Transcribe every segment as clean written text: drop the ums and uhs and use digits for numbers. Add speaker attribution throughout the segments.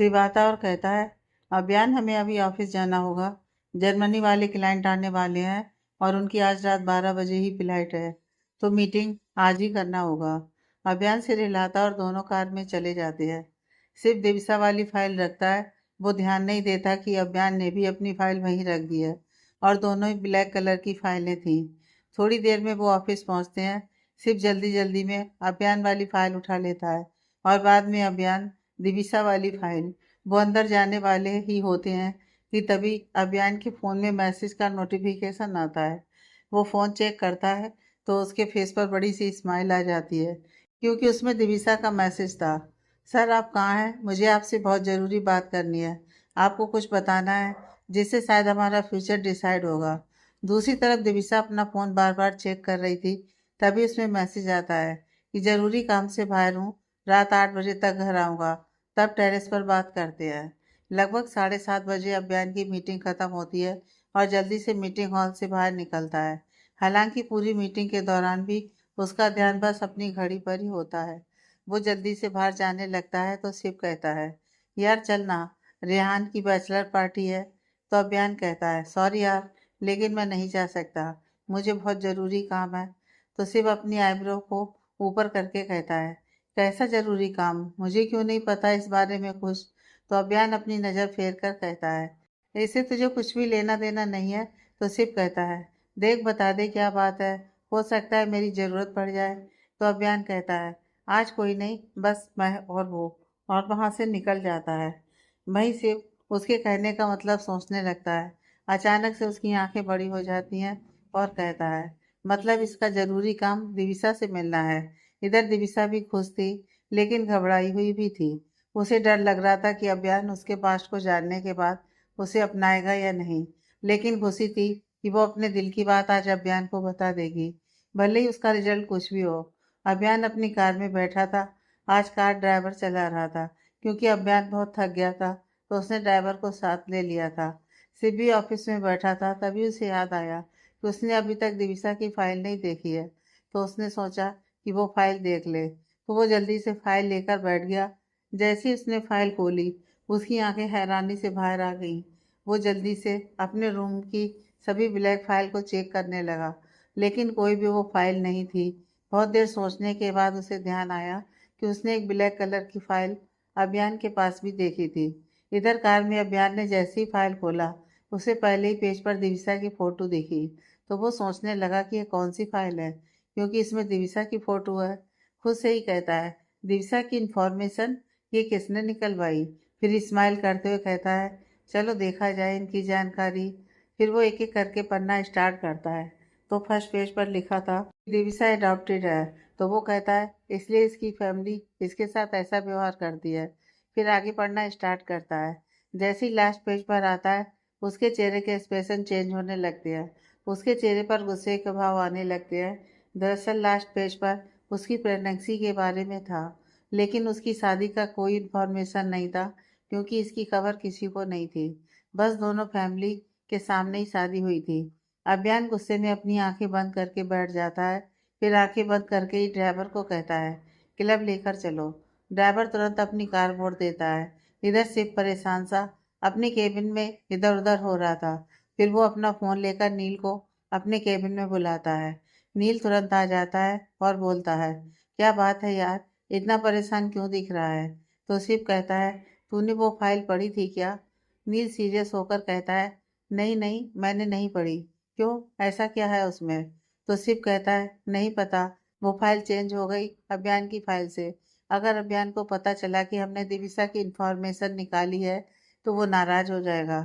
Speaker 1: शिव आता और कहता है, अभियान हमें अभी ऑफिस जाना होगा। जर्मनी वाले क्लाइंट आने वाले हैं और उनकी आज रात 12 बजे ही फ्लाइट है, तो मीटिंग आज ही करना होगा। अभियान सिर हिलाता और दोनों कार में चले जाते हैं। सिर्फ दिविसा वाली फाइल रखता है। वो ध्यान नहीं देता कि अभियान ने भी अपनी फाइल वहीं रख दी है और दोनों ही ब्लैक कलर की फाइलें थीं। थोड़ी देर में वो ऑफिस पहुंचते हैं। सिर्फ जल्दी जल्दी में अभियान वाली फाइल उठा लेता है और बाद में अभियान दिविसा वाली फाइल। वो अंदर जाने वाले ही होते हैं कि तभी अभियान के फ़ोन में मैसेज का नोटिफिकेशन आता है। वो फ़ोन चेक करता है तो उसके फेस पर बड़ी सी स्माइल आ जाती है, क्योंकि उसमें दिविसा का मैसेज था। सर, आप कहाँ हैं? मुझे आपसे बहुत ज़रूरी बात करनी है। आपको कुछ बताना है जिससे शायद हमारा फ्यूचर डिसाइड होगा। दूसरी तरफ दिविसा अपना फ़ोन बार बार चेक कर रही थी। तभी उसमें मैसेज आता है कि ज़रूरी काम से बाहर हूँ, रात 8 बजे तक घर आऊँगा, तब टेरेस पर बात करते हैं। लगभग 7:30 बजे अभियान की मीटिंग खत्म होती है और जल्दी से मीटिंग हॉल से बाहर निकलता है। हालांकि पूरी मीटिंग के दौरान भी उसका ध्यान बस अपनी घड़ी पर ही होता है। वो जल्दी से बाहर जाने लगता है तो शिव कहता है, यार चलना, रेहान की बैचलर पार्टी है। तो अभियान कहता है, सॉरी यार, लेकिन मैं नहीं जा सकता, मुझे बहुत ज़रूरी काम है। तो शिव अपनी आईब्रो को ऊपर करके कहता है, कैसा ज़रूरी काम? मुझे क्यों नहीं पता इस बारे में कुछ? तो अभियान अपनी नज़र फेर कर कहता है, ऐसे तुझे कुछ भी लेना देना नहीं है। तो शिव कहता है, देख बता दे क्या बात है, हो सकता है मेरी ज़रूरत पड़ जाए। तो अभियान कहता है, आज कोई नहीं, बस मैं और वो, और वहाँ से निकल जाता है। वहीं शिव उसके कहने का मतलब सोचने लगता है। अचानक से उसकी आंखें बड़ी हो जाती हैं और कहता है, मतलब इसका ज़रूरी काम दिविसा से मिलना है। इधर दिविसा भी खुश थी, लेकिन घबराई हुई भी थी। उसे डर लग रहा था कि अभियान उसके पास्ट को जानने के बाद उसे अपनाएगा या नहीं, लेकिन खुशी थी कि वो अपने दिल की बात आज अभियान को बता देगी, भले ही उसका रिजल्ट कुछ भी हो। अभियान अपनी कार में बैठा था। आज कार ड्राइवर चला रहा था, क्योंकि अभियान बहुत थक गया था, तो उसने ड्राइवर को साथ ले लिया था। शिव भी ऑफिस में बैठा था। तभी उसे याद आया कि उसने अभी तक दिविसा की फाइल नहीं देखी है, तो उसने सोचा कि वो फाइल देख ले। तो वो जल्दी से फाइल लेकर बैठ गया। जैसे ही उसने फाइल खोली, उसकी आंखें हैरानी से बाहर आ गईं। वो जल्दी से अपने रूम की सभी ब्लैक फाइल को चेक करने लगा, लेकिन कोई भी वो फाइल नहीं थी। बहुत देर सोचने के बाद उसे ध्यान आया कि उसने एक ब्लैक कलर की फाइल अभियान के पास भी देखी थी। इधर कार में अभियान ने जैसे ही फाइल खोला, उसे पहले ही पेज पर दिविसा की फोटो दिखी। तो वो सोचने लगा कि ये कौन सी फाइल है, क्योंकि इसमें दिविसा की फोटो है। खुद से ही कहता है, दिविसा की इंफॉर्मेशन ये किसने निकलवाई? फिर स्माइल करते हुए कहता है, चलो देखा जाए इनकी जानकारी। फिर वो एक एक करके पन्ना स्टार्ट करता है। तो फर्स्ट पेज पर लिखा था, दिविसा अडॉप्टेड है। तो वो कहता है, इसलिए इसकी फैमिली इसके साथ ऐसा व्यवहार करती है। फिर आगे पढ़ना स्टार्ट करता है। जैसे ही लास्ट पेज पर आता है, उसके चेहरे के एक्सप्रेशन चेंज होने लगते हैं। उसके चेहरे पर गुस्से के भाव आने लगते हैं। दरअसल लास्ट पेज पर उसकी प्रेगनेंसी के बारे में था, लेकिन उसकी शादी का कोई इन्फॉर्मेशन नहीं था, क्योंकि इसकी खबर किसी को नहीं थी। बस दोनों फैमिली के सामने ही शादी हुई थी। अभियान गुस्से में अपनी आंखें बंद करके बैठ जाता है। फिर आंखें बंद करके ही ड्राइवर को कहता है, क्लब लेकर चलो। ड्राइवर तुरंत अपनी कार मोड़ देता है। इधर शिव परेशान सा अपने केबिन में इधर उधर हो रहा था। फिर वो अपना फ़ोन लेकर नील को अपने केबिन में बुलाता है। नील तुरंत आ जाता है और बोलता है, क्या बात है यार, इतना परेशान क्यों दिख रहा है? तो शिव कहता है, तूने वो फाइल पढ़ी थी क्या? नील सीरियस होकर कहता है, नहीं नहीं, मैंने नहीं पढ़ी। क्यों, ऐसा क्या है उसमें? तो शिव कहता है, नहीं पता, वो फाइल चेंज हो गई अभियान की फाइल से। अगर अभियान को पता चला कि हमने दिविसा की इंफॉर्मेशन निकाली है, तो वो नाराज हो जाएगा।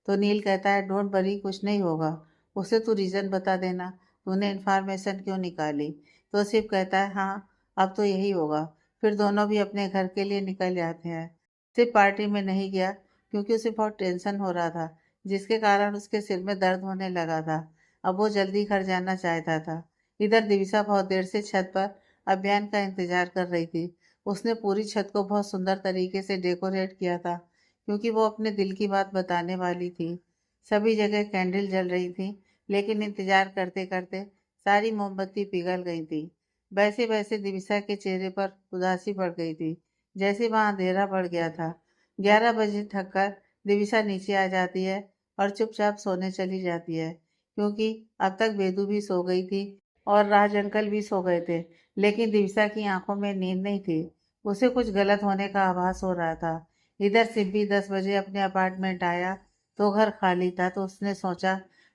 Speaker 1: तो नील कहता है, डोंट वरी, कुछ नहीं होगा। उसे तू रीज़न बता देना, तूने इंफॉर्मेशन क्यों निकाली। तो शिव कहता है, हाँ, अब तो यही होगा। फिर दोनों भी अपने घर के लिए निकल जाते हैं। शिव पार्टी में नहीं गया, क्योंकि उसे बहुत टेंशन हो रहा था, जिसके कारण उसके सिर में दर्द होने लगा था। अब वो जल्दी घर जाना चाहता था। इधर दिविसा बहुत देर से छत पर अभियान का इंतजार कर रही थी। उसने पूरी छत को बहुत सुंदर तरीके से डेकोरेट किया था, क्योंकि वो अपने दिल की बात बताने वाली थी। सभी जगह कैंडल जल रही थी, लेकिन इंतजार करते करते सारी मोमबत्ती पिघल गई थी। वैसे वैसे दिविसा के चेहरे पर उदासी बढ़ गई थी, जैसे वहां अंधेरा बढ़ गया था। 11 बजे थक कर दिविसा नीचे आ जाती है और चुपचाप सोने चली जाती है, क्योंकि अब तक बेदू भी सो गई थी और राज अंकल भी सो गए थे। लेकिन दिविसा की आंखों में नींद नहीं थी। उसे कुछ गलत होने का आभास हो रहा था। इधर सिम्पी 10 बजे अपने अपार्टमेंट आया तो घर खाली था, तो उसने सोचा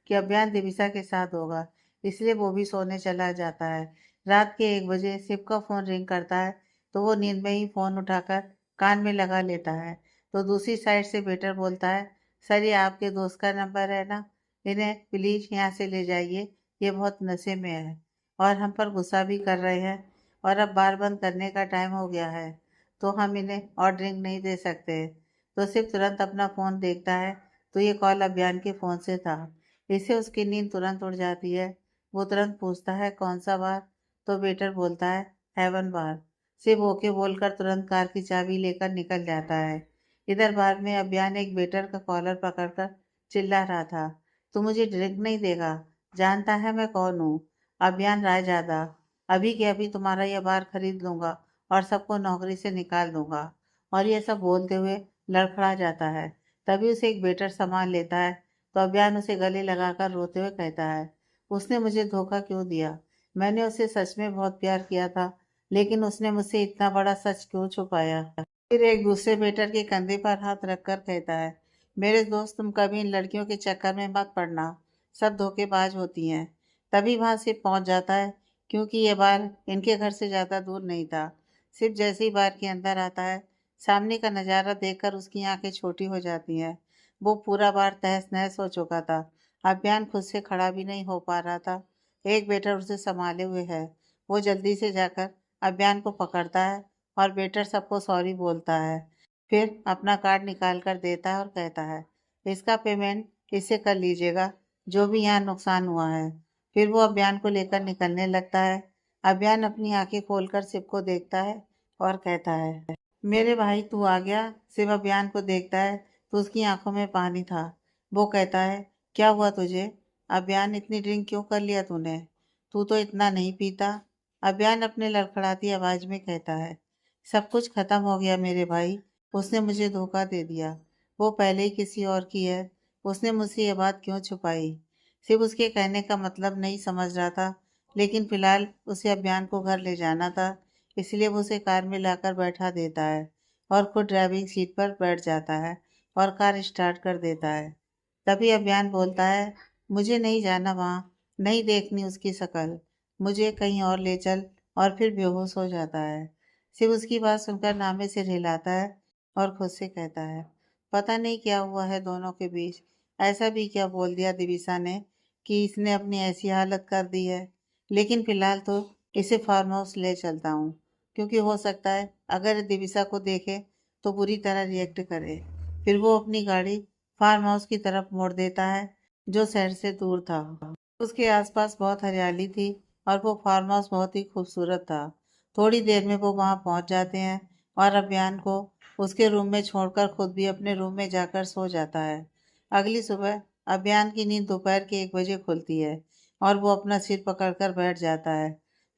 Speaker 1: कि अभियान दिविसा के साथ होगा, इसलिए वो भी सोने चला जाता है। रात के 1 बजे सिप का फोन रिंग करता है तो वो नींद में ही फोन उठाकर कान में लगा लेता है। तो दूसरी साइड से वेटर बोलता है, सर ये आपके दोस्त का नंबर है ना, इन्हें प्लीज यहाँ से ले जाइए, ये बहुत नशे में है और हम पर गुस्सा भी कर रहे हैं और अब बार बंद करने का टाइम हो गया है, तो हम इन्हें और ड्रिंक नहीं दे सकते। तो सिर्फ तुरंत अपना फ़ोन देखता है तो ये कॉल अभियान के फ़ोन से था। इससे उसकी नींद तुरंत उड़ जाती है। वो तुरंत पूछता है कौन सा बार, तो वेटर बोलता है हेवन बार। सिर्फ ओके बोलकर तुरंत कार की चाबी लेकर निकल जाता है। इधर बार में अभियान एक वेटर का कॉलर पकड़कर चिल्ला रहा था, तू मुझे ड्रिंक नहीं देगा, जानता है मैं कौन हूँ, अभियान रायजादा। अभी के अभी तुम्हारा यह बार खरीद लूंगा और सबको नौकरी से निकाल दूंगा। और ये सब बोलते हुए लड़खड़ा जाता है। तभी उसे एक वेटर सामान लेता है तो अभियान उसे गले लगाकर रोते हुए कहता है, उसने मुझे धोखा क्यों दिया, मैंने उसे सच में बहुत प्यार किया था, लेकिन उसने मुझसे इतना बड़ा सच क्यों छुपाया। फिर एक दूसरे वेटर के कंधे पर हाथ रखकर कहता है, मेरे दोस्त तुम कभी इन लड़कियों के चक्कर में मत पड़ना, सब धोखेबाज होती हैं। तभी वहां से पहुंच जाता है, क्योंकि ये बार इनके घर से ज़्यादा दूर नहीं था। सिर्फ जैसे ही बार के अंदर आता है, सामने का नज़ारा देखकर उसकी आंखें छोटी हो जाती हैं। वो पूरा बार तहस नहस हो चुका था। अभियान खुद से खड़ा भी नहीं हो पा रहा था। एक वेटर उसे संभाले हुए है। वो जल्दी से जाकर अभियान को पकड़ता है और वेटर सबको सॉरी बोलता है। फिर अपना कार्ड निकाल कर देता है और कहता है, इसका पेमेंट इससे कर लीजिएगा, जो भी यहाँ नुकसान हुआ है। फिर वो अभियान को लेकर निकलने लगता है। अभियान अपनी आंखें खोलकर शिव को देखता है और कहता है, मेरे भाई तू आ गया। शिव अभियान को देखता है तो उसकी आंखों में पानी था। वो कहता है, क्या हुआ तुझे अभियान, इतनी ड्रिंक क्यों कर लिया तूने, तू तो इतना नहीं पीता। अभियान अपने लड़खड़ाती आवाज में कहता है, सब कुछ खत्म हो गया मेरे भाई, उसने मुझे धोखा दे दिया, वो पहले ही किसी और की है, उसने मुझसे ये बात क्यों छुपाई। सिर्फ उसके कहने का मतलब नहीं समझ रहा था, लेकिन फिलहाल उसे अभियान को घर ले जाना था, इसलिए वो उसे कार में लाकर बैठा देता है और खुद ड्राइविंग सीट पर बैठ जाता है और कार स्टार्ट कर देता है। तभी अभियान बोलता है, मुझे नहीं जाना वहाँ, नहीं देखनी उसकी शक्ल, मुझे कहीं और ले चल, और फिर बेहोश हो जाता है। शिव उसकी बात सुनकर नामे से हिलाता है और खुद से कहता है, पता नहीं क्या हुआ है दोनों के बीच, ऐसा भी क्या बोल दिया दिविसा ने कि इसने अपनी ऐसी हालत कर दी है। लेकिन फिलहाल तो इसे फार्म हाउस ले चलता हूँ, क्योंकि हो सकता है अगर दिविसा को देखे तो बुरी तरह रिएक्ट करे। फिर वो अपनी गाड़ी फार्म हाउस की तरफ मोड़ देता है, जो शहर से दूर था। उसके आसपास बहुत हरियाली थी और वो फार्म हाउस बहुत ही खूबसूरत था। थोड़ी देर में वो वहां पहुंच जाते हैं और अभियान को उसके रूम में छोड़कर खुद भी अपने रूम में जाकर सो जाता है। अगली सुबह अभियान की नींद दोपहर के 1 बजे खुलती है और वो अपना सिर पकड़कर बैठ जाता है।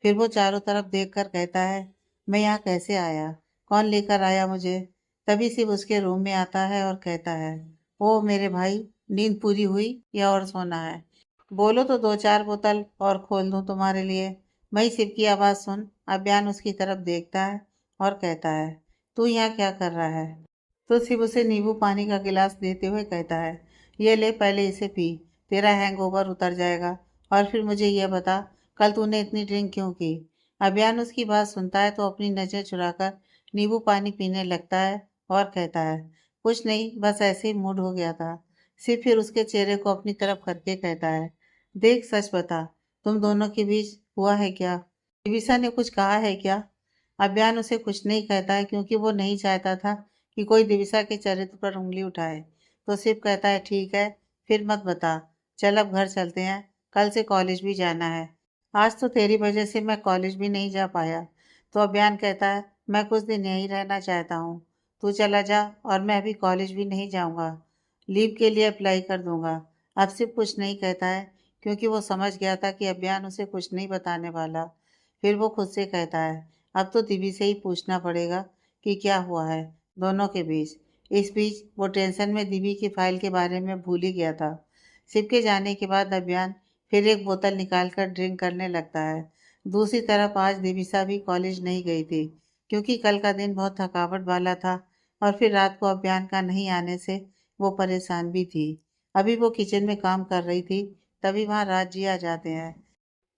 Speaker 1: फिर वो चारों तरफ देखकर कहता है, मैं यहाँ कैसे आया, कौन लेकर आया मुझे। तभी सिर्फ उसके रूम में आता है और कहता है, ओ मेरे भाई, नींद पूरी हुई या और सोना है, बोलो तो 2-4 बोतल और खोल दूं तुम्हारे लिए। वही शिव की आवाज़ सुन अभियान उसकी तरफ देखता है और कहता है, तू यहाँ क्या कर रहा है। तो शिव उसे नींबू पानी का गिलास देते हुए कहता है, ये ले पहले इसे पी, तेरा हैंगओवर उतर जाएगा, और फिर मुझे यह बता कल तूने इतनी ड्रिंक क्यों की। अभियान उसकी बात सुनता है तो अपनी नज़र चुराकर नींबू पानी पीने लगता है और कहता है, कुछ नहीं, बस ऐसे ही मूड हो गया था। शिव फिर उसके चेहरे को अपनी तरफ करके कहता है, देख सच बता, तुम दोनों के बीच हुआ है क्या, दिविसा ने कुछ कहा है क्या। अभियान उसे कुछ नहीं कहता है, क्योंकि वो नहीं चाहता था कि कोई दिविसा के चरित्र पर उंगली उठाए। तो सिर्फ कहता है, ठीक है, फिर मत बता, चल अब घर चलते हैं, कल से कॉलेज भी जाना है। आज तो तेरी वजह से मैं कॉलेज भी नहीं जा पाया। तो अभियान कहता है, मैं कुछ दिन यहीं रहना चाहता हूँ, तू चला जा और मैं अभी कॉलेज भी नहीं जाऊँगा, लीव के लिए अप्लाई कर दूंगा। अब सिर्फ कुछ नहीं कहता है, क्योंकि वो समझ गया था कि अभियान उसे कुछ नहीं बताने वाला। फिर वो खुद से कहता है, अब तो दिव्य से ही पूछना पड़ेगा कि क्या हुआ है दोनों के बीच। इस बीच वो टेंशन में दिव्य की फाइल के बारे में भूल ही गया था। शिव के जाने के बाद अभियान फिर एक बोतल निकालकर ड्रिंक करने लगता है। दूसरी तरफ आज दिविसा भी कॉलेज नहीं गई थी, क्योंकि कल का दिन बहुत थकावट वाला था और फिर रात को अभियान का नहीं आने से वो परेशान भी थी। अभी वो किचन में काम कर रही थी, तभी वहाँ राज जी आ जाते हैं।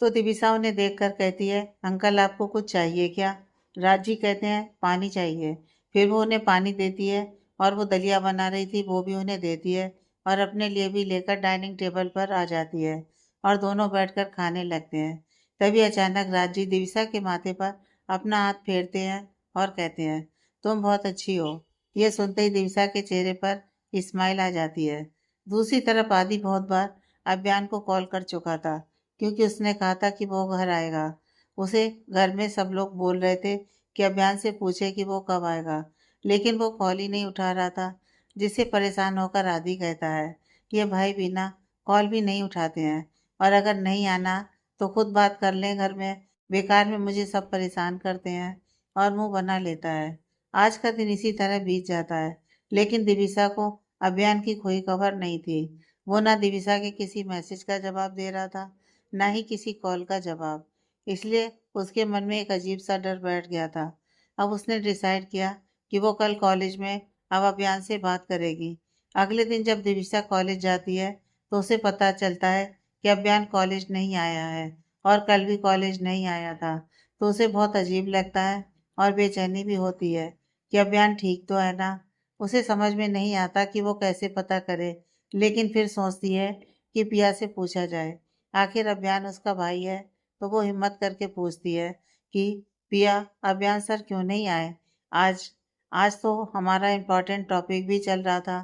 Speaker 1: तो दिविसा उन्हें देखकर कहती है, अंकल आपको कुछ चाहिए क्या? राज जी कहते हैं, पानी चाहिए। फिर वो उन्हें पानी देती है और वो दलिया बना रही थी वो भी उन्हें देती है और अपने लिए भी लेकर डाइनिंग टेबल पर आ जाती है और दोनों बैठकर खाने लगते हैं। तभी अचानक राज जी दिविसा के माथे पर अपना हाथ फेरते हैं और कहते हैं, तुम बहुत अच्छी हो। ये सुनते ही दिविसा के चेहरे पर स्माइल आ जाती है। दूसरी तरफ आदि बहुत बार अभियान को कॉल कर चुका था, क्योंकि उसने कहा था कि वो घर आएगा। उसे घर में सब लोग बोल रहे थे कि अभियान से पूछे कि वो कब आएगा, लेकिन वो कॉल ही नहीं उठा रहा था। जिससे परेशान होकर आदि कहता है, ये भाई बिना कॉल भी नहीं उठाते हैं, और अगर नहीं आना तो खुद बात कर लें घर में, बेकार में मुझे सब परेशान करते हैं। और मुंह बना लेता है। आज का दिन इसी तरह बीत जाता है, लेकिन दिविसा को अभियान की कोई खबर नहीं थी। वो ना दिविसा के किसी मैसेज का जवाब दे रहा था, ना ही किसी कॉल का जवाब। इसलिए उसके मन में एक अजीब सा डर बैठ गया था। अब उसने डिसाइड किया कि वो कल कॉलेज में अब अभियान से बात करेगी। अगले दिन जब दिविसा कॉलेज जाती है तो उसे पता चलता है कि अभियान कॉलेज नहीं आया है और कल भी कॉलेज नहीं आया था। तो उसे बहुत अजीब लगता है और बेचैनी भी होती है कि अभियान ठीक तो है ना। उसे समझ में नहीं आता कि वो कैसे पता करे, लेकिन फिर सोचती है कि पिया से पूछा जाए। आखिर अभियान उसका भाई है, तो वो हिम्मत करके पूछती है कि पिया, अभियान सर क्यों नहीं आए आज? आज तो हमारा इम्पोर्टेंट टॉपिक भी चल रहा था।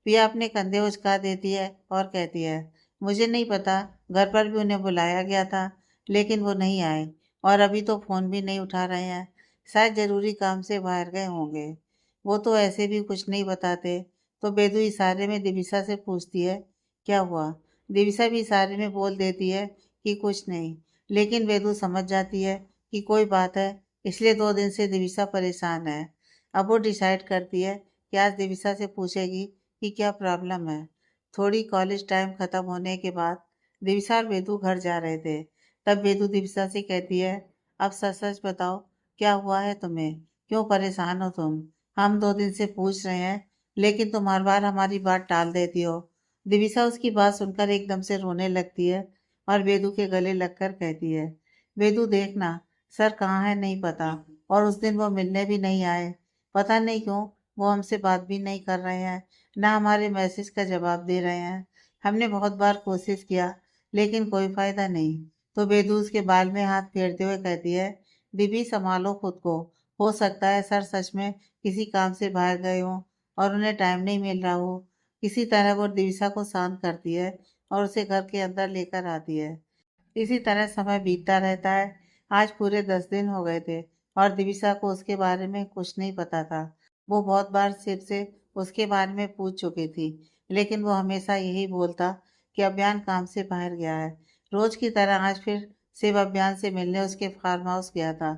Speaker 1: पिया अपने कंधे उचका देती है और कहती है, मुझे नहीं पता, घर पर भी उन्हें बुलाया गया था लेकिन वो नहीं आए और अभी तो फ़ोन भी नहीं उठा रहे हैं। शायद ज़रूरी काम से बाहर गए होंगे। वो तो ऐसे भी कुछ नहीं बताते। तो बेदू इशारे में दिविसा से पूछती है, क्या हुआ? दिविसा भी इशारे में बोल देती है कि कुछ नहीं, लेकिन वेदू समझ जाती है कि कोई बात है, इसलिए 2 दिन से दिविसा परेशान है। अब वो डिसाइड करती है कि आज दिविसा से पूछेगी कि क्या प्रॉब्लम है। थोड़ी कॉलेज टाइम खत्म होने के बाद दिविसा और वेदू घर जा रहे थे। तब वेदू दिविसा से कहती है, अब सच सच बताओ, क्या हुआ है तुम्हें? क्यों परेशान हो तुम? हम 2 दिन से पूछ रहे हैं, लेकिन तुम हर बार हमारी बात टाल देती हो। दिविसा उसकी बात सुनकर एकदम से रोने लगती है और वेदू के गले लगकर कहती है, वेदू देखना, सर कहाँ है नहीं पता, और उस दिन वो मिलने भी नहीं आए। पता नहीं क्यों वो हमसे बात भी नहीं कर रहे हैं, ना हमारे मैसेज का जवाब दे रहे हैं। हमने बहुत बार कोशिश किया, लेकिन कोई फायदा नहीं। तो वेदू उसके बाल में हाथ फेरते हुए कहती है, दीदी संभालो खुद को। हो सकता है सर सच में किसी काम से बाहर गए हों और उन्हें टाइम नहीं मिल रहा हो। किसी तरह वो दिविसा को शांत करती है और उसे घर के अंदर लेकर आती है। इसी तरह समय बीतता रहता है। आज पूरे 10 दिन हो गए थे और दिविसा को उसके बारे में कुछ नहीं पता था। वो बहुत बार शिव से उसके बारे में पूछ चुकी थी, लेकिन वो हमेशा यही बोलता कि अभियान काम से बाहर गया है। रोज की तरह आज फिर शिव अभियान से मिलने उसके फार्म हाउस गया था।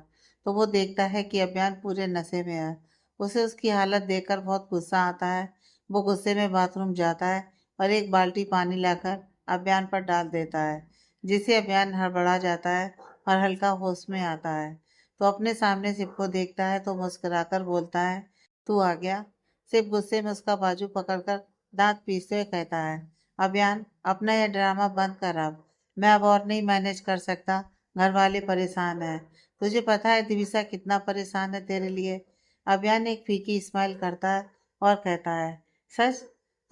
Speaker 1: तो वो देखता है कि अभियान पूरे नशे में है। उसे उसकी हालत देखकर बहुत गुस्सा आता है। वो गुस्से में बाथरूम जाता है और एक बाल्टी पानी लाकर अभियान पर डाल देता है, जिससे अभियान हड़बड़ा जाता है और हल्का होश में आता है। तो अपने सामने शिव को देखता है तो मुस्कुराकर बोलता है, तू आ गया। शिव गुस्से में उसका बाजू पकड़कर दांत पीसते हुए कहता है, अभियान अपना यह ड्रामा बंद कर अब। मैं अब और नहीं मैनेज कर सकता। घर वाले परेशान हैं। तुझे पता है दिविसा कितना परेशान है तेरे लिए। अभियान एक फीकी स्माइल करता है और कहता है, सच?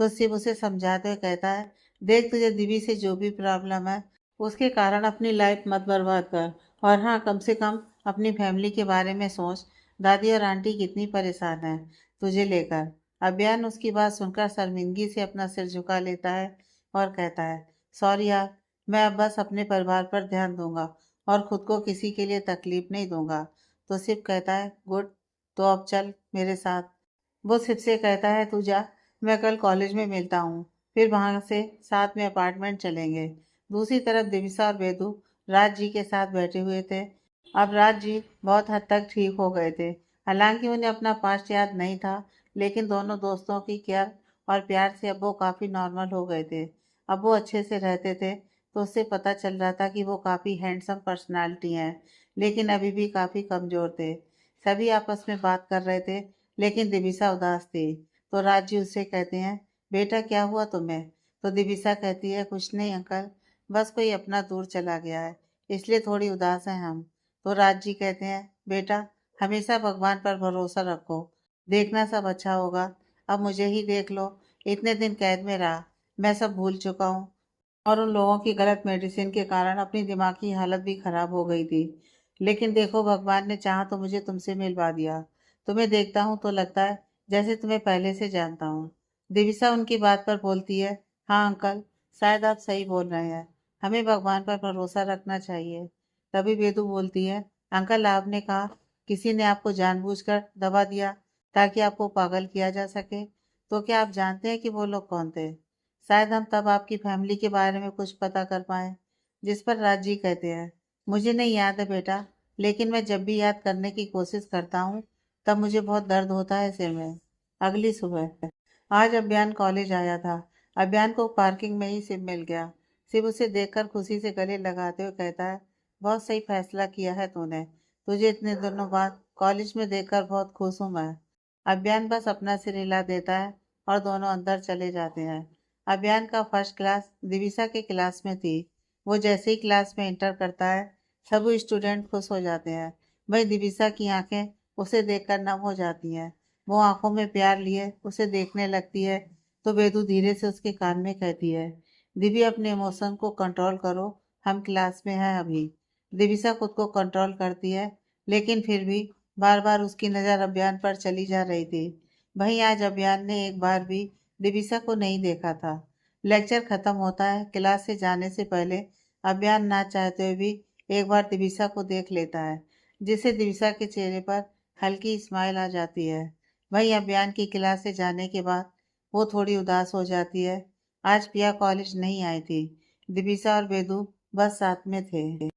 Speaker 1: तो शिव उसे समझाते हुए कहता है, देख तुझे दिवी से जो भी प्रॉब्लम है उसके कारण अपनी लाइफ मत बर्बाद कर, और हाँ, कम से कम अपनी फैमिली के बारे में सोच। दादी और आंटी कितनी परेशान है तुझे लेकर। अभियान उसकी बात सुनकर शर्मिंदगी से अपना सिर झुका लेता है और कहता है, सॉरी यार, मैं अब बस अपने परिवार पर ध्यान दूंगा और खुद को किसी के लिए तकलीफ नहीं दूंगा। तो शिव कहता है, गुड, तो अब चल मेरे साथ। वो शिव से कहता है, तू जा, मैं कल कॉलेज में मिलता हूँ। फिर वहां से साथ में अपार्टमेंट चलेंगे। दूसरी तरफ दिविसा और वेदु राज जी के साथ बैठे हुए थे। अब राज जी बहुत हद तक ठीक हो गए थे। हालांकि उन्हें अपना पास्ट याद नहीं था, लेकिन दोनों दोस्तों की केयर और प्यार से अब वो काफ़ी नॉर्मल हो गए थे। अब वो अच्छे से रहते थे, तो उससे पता चल रहा था कि वो काफ़ी हैंडसम पर्सनालिटी हैं, लेकिन अभी भी काफ़ी कमज़ोर थे। सभी आपस में बात कर रहे थे, लेकिन दिविसा उदास थी। तो राज जी उससे कहते हैं, बेटा क्या हुआ तुम्हें? तो दिविसा कहती है, कुछ नहीं अंकल, बस कोई अपना दूर चला गया है, इसलिए थोड़ी उदास हैं हम। तो राज जी कहते हैं, बेटा हमेशा भगवान पर भरोसा रखो, देखना सब अच्छा होगा। अब मुझे ही देख लो, इतने दिन कैद में रहा, मैं सब भूल चुका हूँ और उन लोगों की गलत मेडिसिन के कारण अपनी दिमाग की हालत भी खराब हो गई थी। लेकिन देखो भगवान ने चाहा तो मुझे तुमसे मिलवा दिया। तुम्हें देखता हूँ तो लगता है जैसे तुम्हें पहले से जानता हूँ। दिविसा उनकी बात पर बोलती है, हाँ अंकल, शायद आप सही बोल रहे हैं, हमें भगवान पर भरोसा रखना चाहिए। तभी वेदु बोलती है, अंकल आपने कहा किसी ने आपको जानबूझकर दबा दिया ताकि आपको पागल किया जा सके, तो क्या आप जानते हैं कि वो लोग कौन थे? शायद हम तब आपकी फैमिली के बारे में कुछ पता कर पाए। जिस पर राज जी कहते हैं, मुझे नहीं याद है बेटा, लेकिन मैं जब भी याद करने की कोशिश करता हूँ तब मुझे बहुत दर्द होता है सिर में। अगली सुबह आज अभियान कॉलेज आया था। अभियान को पार्किंग में ही शिव मिल गया। शिव उसे देखकर खुशी से गले लगाते हुए कहता है, बहुत सही फैसला किया है तूने, तुझे इतने दिनों बाद कॉलेज में देखकर बहुत खुश हूँ मैं। अभियान बस अपना सिर हिला देता है और दोनों अंदर चले जाते हैं। अभियान का फर्स्ट क्लास दिविसा के क्लास में थी। वो जैसे ही क्लास में इंटर करता है, सभी स्टूडेंट खुश हो जाते हैं। वही दिविसा की आंखें उसे देखकर नम हो जाती हैं। वो आंखों में प्यार लिए उसे देखने लगती है, तो वेदु धीरे से उसके कान में कहती है, दिव्या अपने इमोशन को कंट्रोल करो, हम क्लास में हैं अभी। दिविसा खुद को कंट्रोल करती है, लेकिन फिर भी बार बार उसकी नज़र अभियान पर चली जा रही थी। वहीं आज अभियान ने एक बार भी दिविसा को नहीं देखा था। लेक्चर खत्म होता है, क्लास से जाने से पहले अभियान ना चाहते हुए भी एक बार दिविसा को देख लेता है, जिससे दिविसा के चेहरे पर हल्की स्माइल आ जाती है। वहीं अभियान की क्लास से जाने के बाद वो थोड़ी उदास हो जाती है। आज पिया कॉलेज नहीं आई थी। दिविसा और वेदु बस साथ में थे।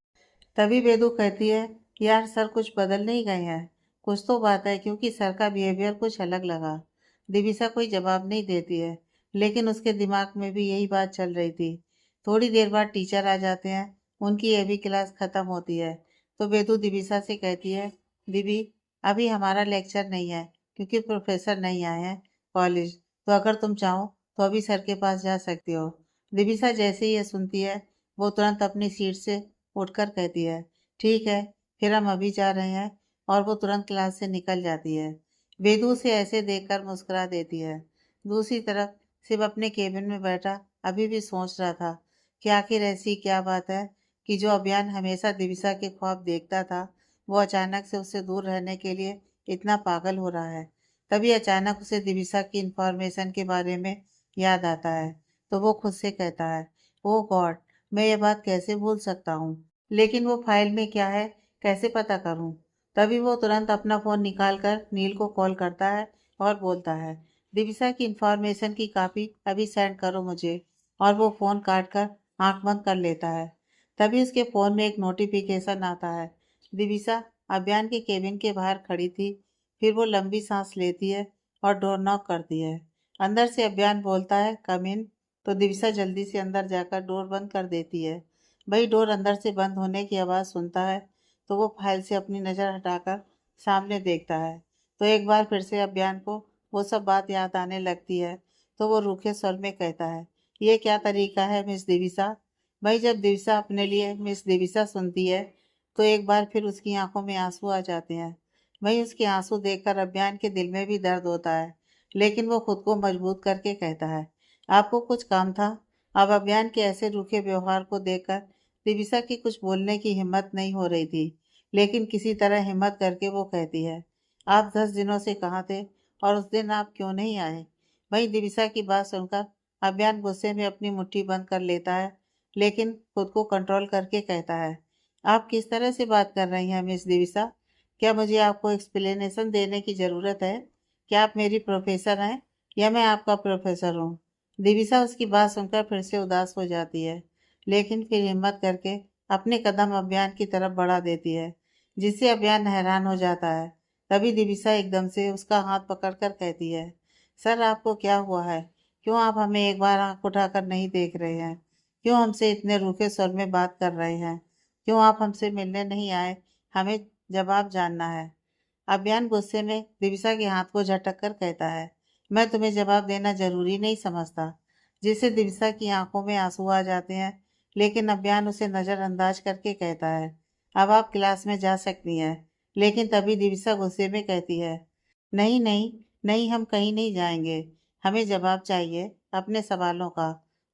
Speaker 1: तभी वेदु कहती है, यार सर कुछ बदल नहीं गए हैं, कुछ तो बात है, क्योंकि सर का बिहेवियर कुछ अलग लगा। दिविसा कोई जवाब नहीं देती है, लेकिन उसके दिमाग में भी यही बात चल रही थी। थोड़ी देर बाद टीचर आ जाते हैं, उनकी ये भी क्लास खत्म होती है। तो वेदु दिविसा से कहती है, दीदी अभी हमारा लेक्चर नहीं है, क्योंकि प्रोफेसर नहीं आए हैं कॉलेज, तो अगर तुम चाहो तो अभी सर के पास जा सकती हो। दिविसा जैसे ही ये सुनती है, वो तुरंत अपनी सीट से उठकर कहती है, ठीक है, फिर हम अभी जा रहे हैं, और वो तुरंत क्लास से निकल जाती है। वेदु उसे ऐसे देखकर मुस्कुरा देती है। दूसरी तरफ शिव अपने केबिन में बैठा अभी भी सोच रहा था कि आखिर ऐसी क्या बात है कि जो अभियान हमेशा दिविसा के ख्वाब देखता था, वो अचानक से उससे दूर रहने के लिए इतना पागल हो रहा है। तभी अचानक उसे दिविसा की इंफॉर्मेशन के बारे में याद आता है, तो वो खुद से कहता है, ओ गॉड, मैं ये बात कैसे भूल सकता हूँ, लेकिन वो फाइल में क्या है, कैसे पता करूँ? तभी वो तुरंत अपना फ़ोन निकालकर नील को कॉल करता है और बोलता है, दिविसा की इंफॉर्मेशन की कॉपी अभी सेंड करो मुझे। और वो फ़ोन काट कर आँख बंद कर लेता है। तभी उसके फ़ोन में एक नोटिफिकेशन आता है। दिविसा अभियान के केबिन के बाहर खड़ी थी। फिर वो लंबी सांस लेती है और डोर नॉक करती है। अंदर से अभियान बोलता है, कम इन। तो दिविसा जल्दी से अंदर जाकर डोर बंद कर देती है। वही डोर अंदर से बंद होने की आवाज़ सुनता है, तो वो फाइल से अपनी नज़र हटाकर सामने देखता है। तो एक बार फिर से अभियान को वो सब बात याद आने लगती है। तो वो रूखे स्वर में कहता है, ये क्या तरीका है मिस दिविसा? भाई जब दिविसा अपने लिए मिस दिविसा सुनती है, तो एक बार फिर उसकी आंखों में आंसू आ जाते हैं। वहीं उसके आंसू देखकर अभियान के दिल में भी दर्द होता है, लेकिन वो खुद को मजबूत करके कहता है, आपको कुछ काम था? अब अभियान के ऐसे रूखे व्यवहार को देखकर दिविसा की कुछ बोलने की हिम्मत नहीं हो रही थी, लेकिन किसी तरह हिम्मत करके वो कहती है, आप 10 दिनों से कहाँ थे और उस दिन आप क्यों नहीं आए? वहीं दिविसा की बात सुनकर अभियान गुस्से में अपनी मुट्ठी बंद कर लेता है, लेकिन खुद को कंट्रोल करके कहता है, आप किस तरह से बात कर रही हैं मिस दिविसा? क्या मुझे आपको एक्सप्लेनेशन देने की ज़रूरत है? क्या आप मेरी प्रोफेसर हैं या मैं आपका प्रोफेसर हूँ? दिविसा उसकी बात सुनकर फिर से उदास हो जाती है, लेकिन फिर हिम्मत करके अपने कदम अभियान की तरफ बढ़ा देती है, जिससे अभियान हैरान हो जाता है। तभी दिविसा एकदम से उसका हाथ पकड़कर कहती है, सर आपको क्या हुआ है? क्यों आप हमें एक बार आंख उठाकर नहीं देख रहे हैं? क्यों हमसे इतने रूखे स्वर में बात कर रहे हैं? क्यों आप हमसे मिलने नहीं आए? हमें जवाब जानना है। अभियान गुस्से में दिविसा के हाथ को झटक कर कहता है, मैं तुम्हें जवाब देना जरूरी नहीं समझता। जिससे दिविसा की आंखों में आंसू आ जाते हैं, लेकिन अभियान उसे नजरअंदाज करके कहता है, अब आप क्लास में जा सकती हैं। लेकिन तभी दिविसा गुस्से में कहती है, नहीं नहीं, नहीं हम कहीं नहीं जाएंगे। हमें जवाब चाहिए अपने सवालों का।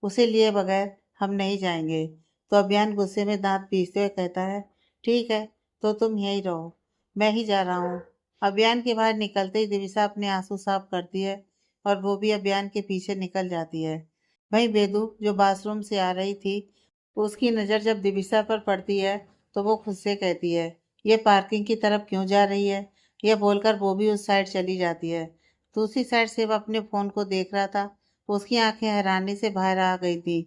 Speaker 1: उसे लिए बगैर हम नहीं जाएंगे। तो अभियान गुस्से में दांत पीसते हुए कहता है, ठीक है, तो तुम यहीं रहो, मैं ही जा रहा हूँ। अभियान के बाहर निकलते ही दिविसा अपने आंसू साफ करती है और वो भी अभियान के पीछे निकल जाती है। वहीं बेदू जो बाथरूम से आ रही थी, उसकी नज़र जब दिविसा पर पड़ती है तो वो खुद से कहती है, ये पार्किंग की तरफ क्यों जा रही है? यह बोलकर वो भी उस साइड चली जाती है। दूसरी साइड से वह अपने फ़ोन को देख रहा था। उसकी आंखें हैरानी से बाहर आ गई थी।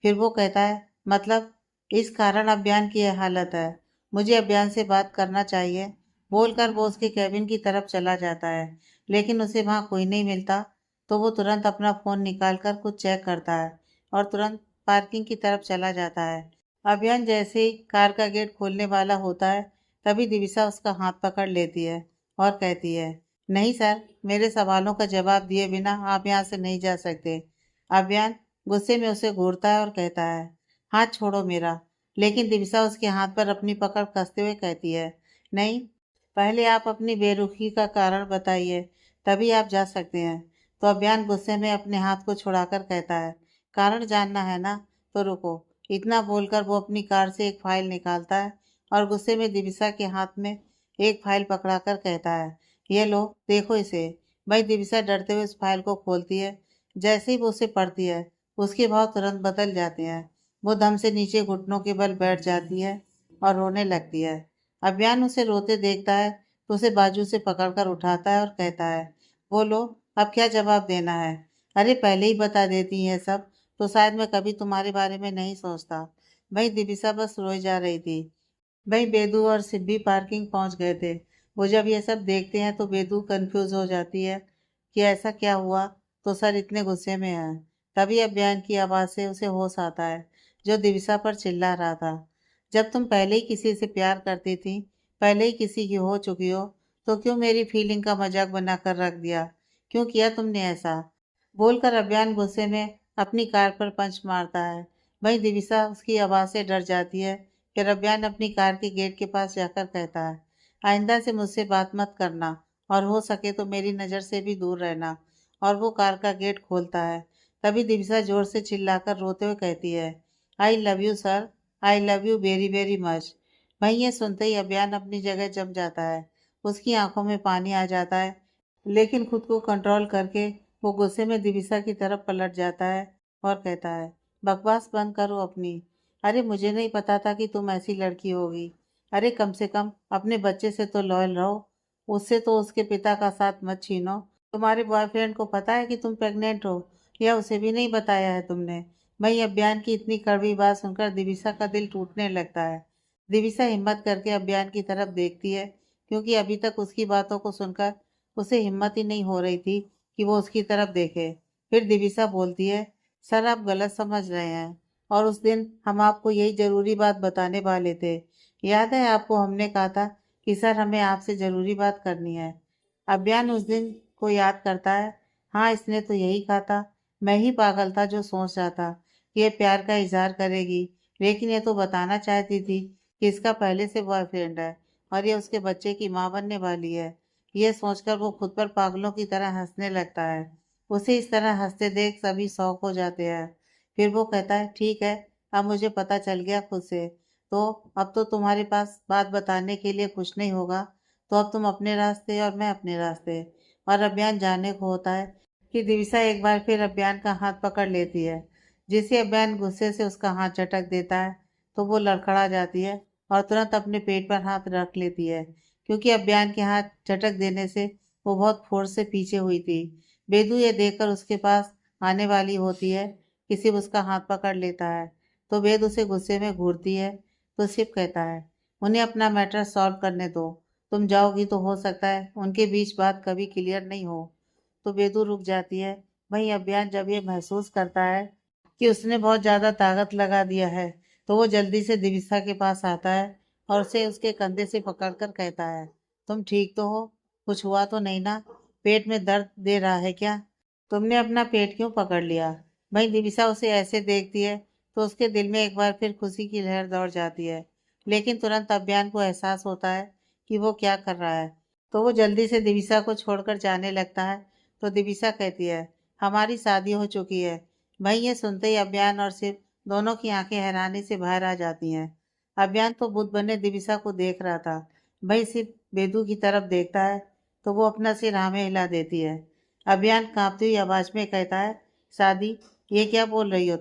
Speaker 1: फिर वो कहता है, मतलब इस कारण अभियान की यह हालत है। मुझे अभियान से बात करना चाहिए। बोलकर वो उसके कैबिन की तरफ चला जाता है, लेकिन उसे वहां कोई नहीं मिलता। तो वो तुरंत अपना फ़ोन निकालकर कुछ चेक करता है और तुरंत पार्किंग की तरफ चला जाता है। अभियान जैसे ही कार का गेट खोलने वाला होता है, तभी दिविसा उसका हाथ पकड़ लेती है और कहती है, नहीं सर, मेरे सवालों का जवाब दिए बिना आप यहाँ से नहीं जा सकते। अभियान गुस्से में उसे घूरता है और कहता है, हाथ छोड़ो मेरा। लेकिन दिविसा उसके हाथ पर अपनी पकड़ कसते हुए कहती है, नहीं, पहले आप अपनी बेरुखी का कारण बताइए, तभी आप जा सकते हैं। तो अभियान गुस्से में अपने हाथ को छुड़ाकर कहता है, कारण जानना है ना, तो रुको। इतना बोलकर वो अपनी कार से एक फाइल निकालता है और गुस्से में दिविसा के हाथ में एक फाइल पकड़ाकर कहता है, ये लो, देखो इसे। भाई दिविसा डरते हुए उस फाइल को खोलती है। जैसे ही वो उसे पढ़ती है, उसके भाव तुरंत बदल जाते हैं। वो दम से नीचे घुटनों के बल बैठ जाती है और रोने लगती है। अभियान उसे रोते देखता है तो उसे बाजू से पकड़कर उठाता है और कहता है, बोलो, अब क्या जवाब देना है? अरे पहले ही बता देती है सब, तो शायद मैं कभी तुम्हारे बारे में नहीं सोचता। भाई दिबिसा बस रोई जा रही थी। भाई बेदू और सिब्बी पार्किंग पहुंच गए थे। वो जब ये सब देखते हैं तो बेदू कंफ्यूज हो जाती है कि ऐसा क्या हुआ, तो सर इतने गुस्से में है। तभी अभियान की आवाज़ से उसे होश आता है, जो दिविसा पर चिल्ला रहा था, जब तुम पहले ही किसी से प्यार करती थी, पहले ही किसी की हो चुकी हो, तो क्यों मेरी फीलिंग का मजाक बनाकर रख दिया? क्यों किया तुमने ऐसा? बोलकर अभियान गुस्से में अपनी कार पर पंच मारता है। वहीं दिविसा उसकी आवाज़ से डर जाती है। फिर अभियान अपनी कार के गेट के पास जाकर कहता है, आइंदा से मुझसे बात मत करना और हो सके तो मेरी नज़र से भी दूर रहना। और वो कार का गेट खोलता है। तभी दिविसा जोर से चिल्लाकर रोते हुए कहती है, I love you sir, I love you very very much. वहीं ये सुनते ही अभियान अपनी जगह जम जाता है। उसकी आंखों में पानी आ जाता है, लेकिन खुद को कंट्रोल करके वो गुस्से में दिविसा की तरफ पलट जाता है और कहता है, बकवास बंद करो अपनी। अरे मुझे नहीं पता था कि तुम ऐसी लड़की होगी। अरे कम से कम अपने बच्चे से तो लॉयल रहो। उससे तो उसके पिता का साथ मत छीनो। तुम्हारे बॉयफ्रेंड को पता है कि तुम प्रेग्नेंट हो, या उसे भी नहीं बताया है तुमने? वही अभियान की इतनी कड़वी बात सुनकर दिविसा का दिल टूटने लगता है। दिविसा हिम्मत करके अभियान की तरफ देखती है, क्योंकि अभी तक उसकी बातों को सुनकर उसे हिम्मत ही नहीं हो रही थी कि वो उसकी तरफ देखे। फिर दिविसा बोलती है, सर आप गलत समझ रहे हैं, और उस दिन हम आपको यही जरूरी बात बताने वाले थे। याद है आपको हमने कहा था कि सर हमें आपसे जरूरी बात करनी है। अभियान उस दिन को याद करता है। हाँ, इसने तो यही कहा था। मैं ही पागल था जो सोच रहा था कि ये प्यार का इजहार करेगी, लेकिन ये तो बताना चाहती थी कि इसका पहले से बॉयफ्रेंड है और ये उसके बच्चे की माँ बनने वाली है। ये सोचकर वो खुद पर पागलों की तरह हंसने लगता है। उसे इस तरह हंसते देख सभी शौक हो जाते हैं। फिर वो कहता है, ठीक है, अब मुझे पता चल गया खुद से, तो अब तो तुम्हारे पास बात बताने के लिए कुछ नहीं होगा। तो अब तुम अपने रास्ते और मैं अपने रास्ते। और अभियान जाने को होता है कि दिविसा एक बार फिर अभियान का हाथ पकड़ लेती है। जिसे अभियान गुस्से से उसका हाथ झटक देता है, तो वो लड़खड़ा जाती है और तुरंत अपने पेट पर हाथ रख लेती है, क्योंकि अभियान के हाथ झटक देने से वो बहुत फोर्स से पीछे हुई थी। बेदू ये देखकर उसके पास आने वाली होती है कि शिव उसका हाथ पकड़ लेता है। तो वेद उसे गुस्से में घूरती है। तो शिव कहता है, उन्हें अपना मैटर सॉल्व करने दो। तुम जाओगी तो हो सकता है उनके बीच बात कभी क्लियर नहीं हो। तो बेदू रुक जाती है। वहीं अभियान जब ये महसूस करता है कि उसने बहुत ज्यादा ताकत लगा दिया है, तो वो जल्दी से दिविसा के पास आता है और उसे उसके कंधे से पकड़कर कहता है, तुम ठीक तो हो? कुछ हुआ तो नहीं ना? पेट में दर्द दे रहा है क्या? तुमने अपना पेट क्यों पकड़ लिया? भाई दिविसा उसे ऐसे देखती है तो उसके दिल में एक बार फिर खुशी की लहर दौड़ जाती है। लेकिन तुरंत अभियान को एहसास होता है कि वो क्या कर रहा है। तो वो जल्दी से दिविसा को छोड़कर जाने लगता है। तो दिविसा कहती है, हमारी शादी हो चुकी है। भाई ये सुनते ही अभियान और सिर्फ दोनों की आंखें हैरानी से बाहर आ जाती हैं। अभियान तो बुद्ध बने दिविसा को देख रहा था। भाई सिर्फ बेदू की तरफ देखता है तो वो अपना सिर हाँ में हिला देती है। अभियान कांपती हुई आवाज में कहता है, शादी? ये क्या बोल रही हो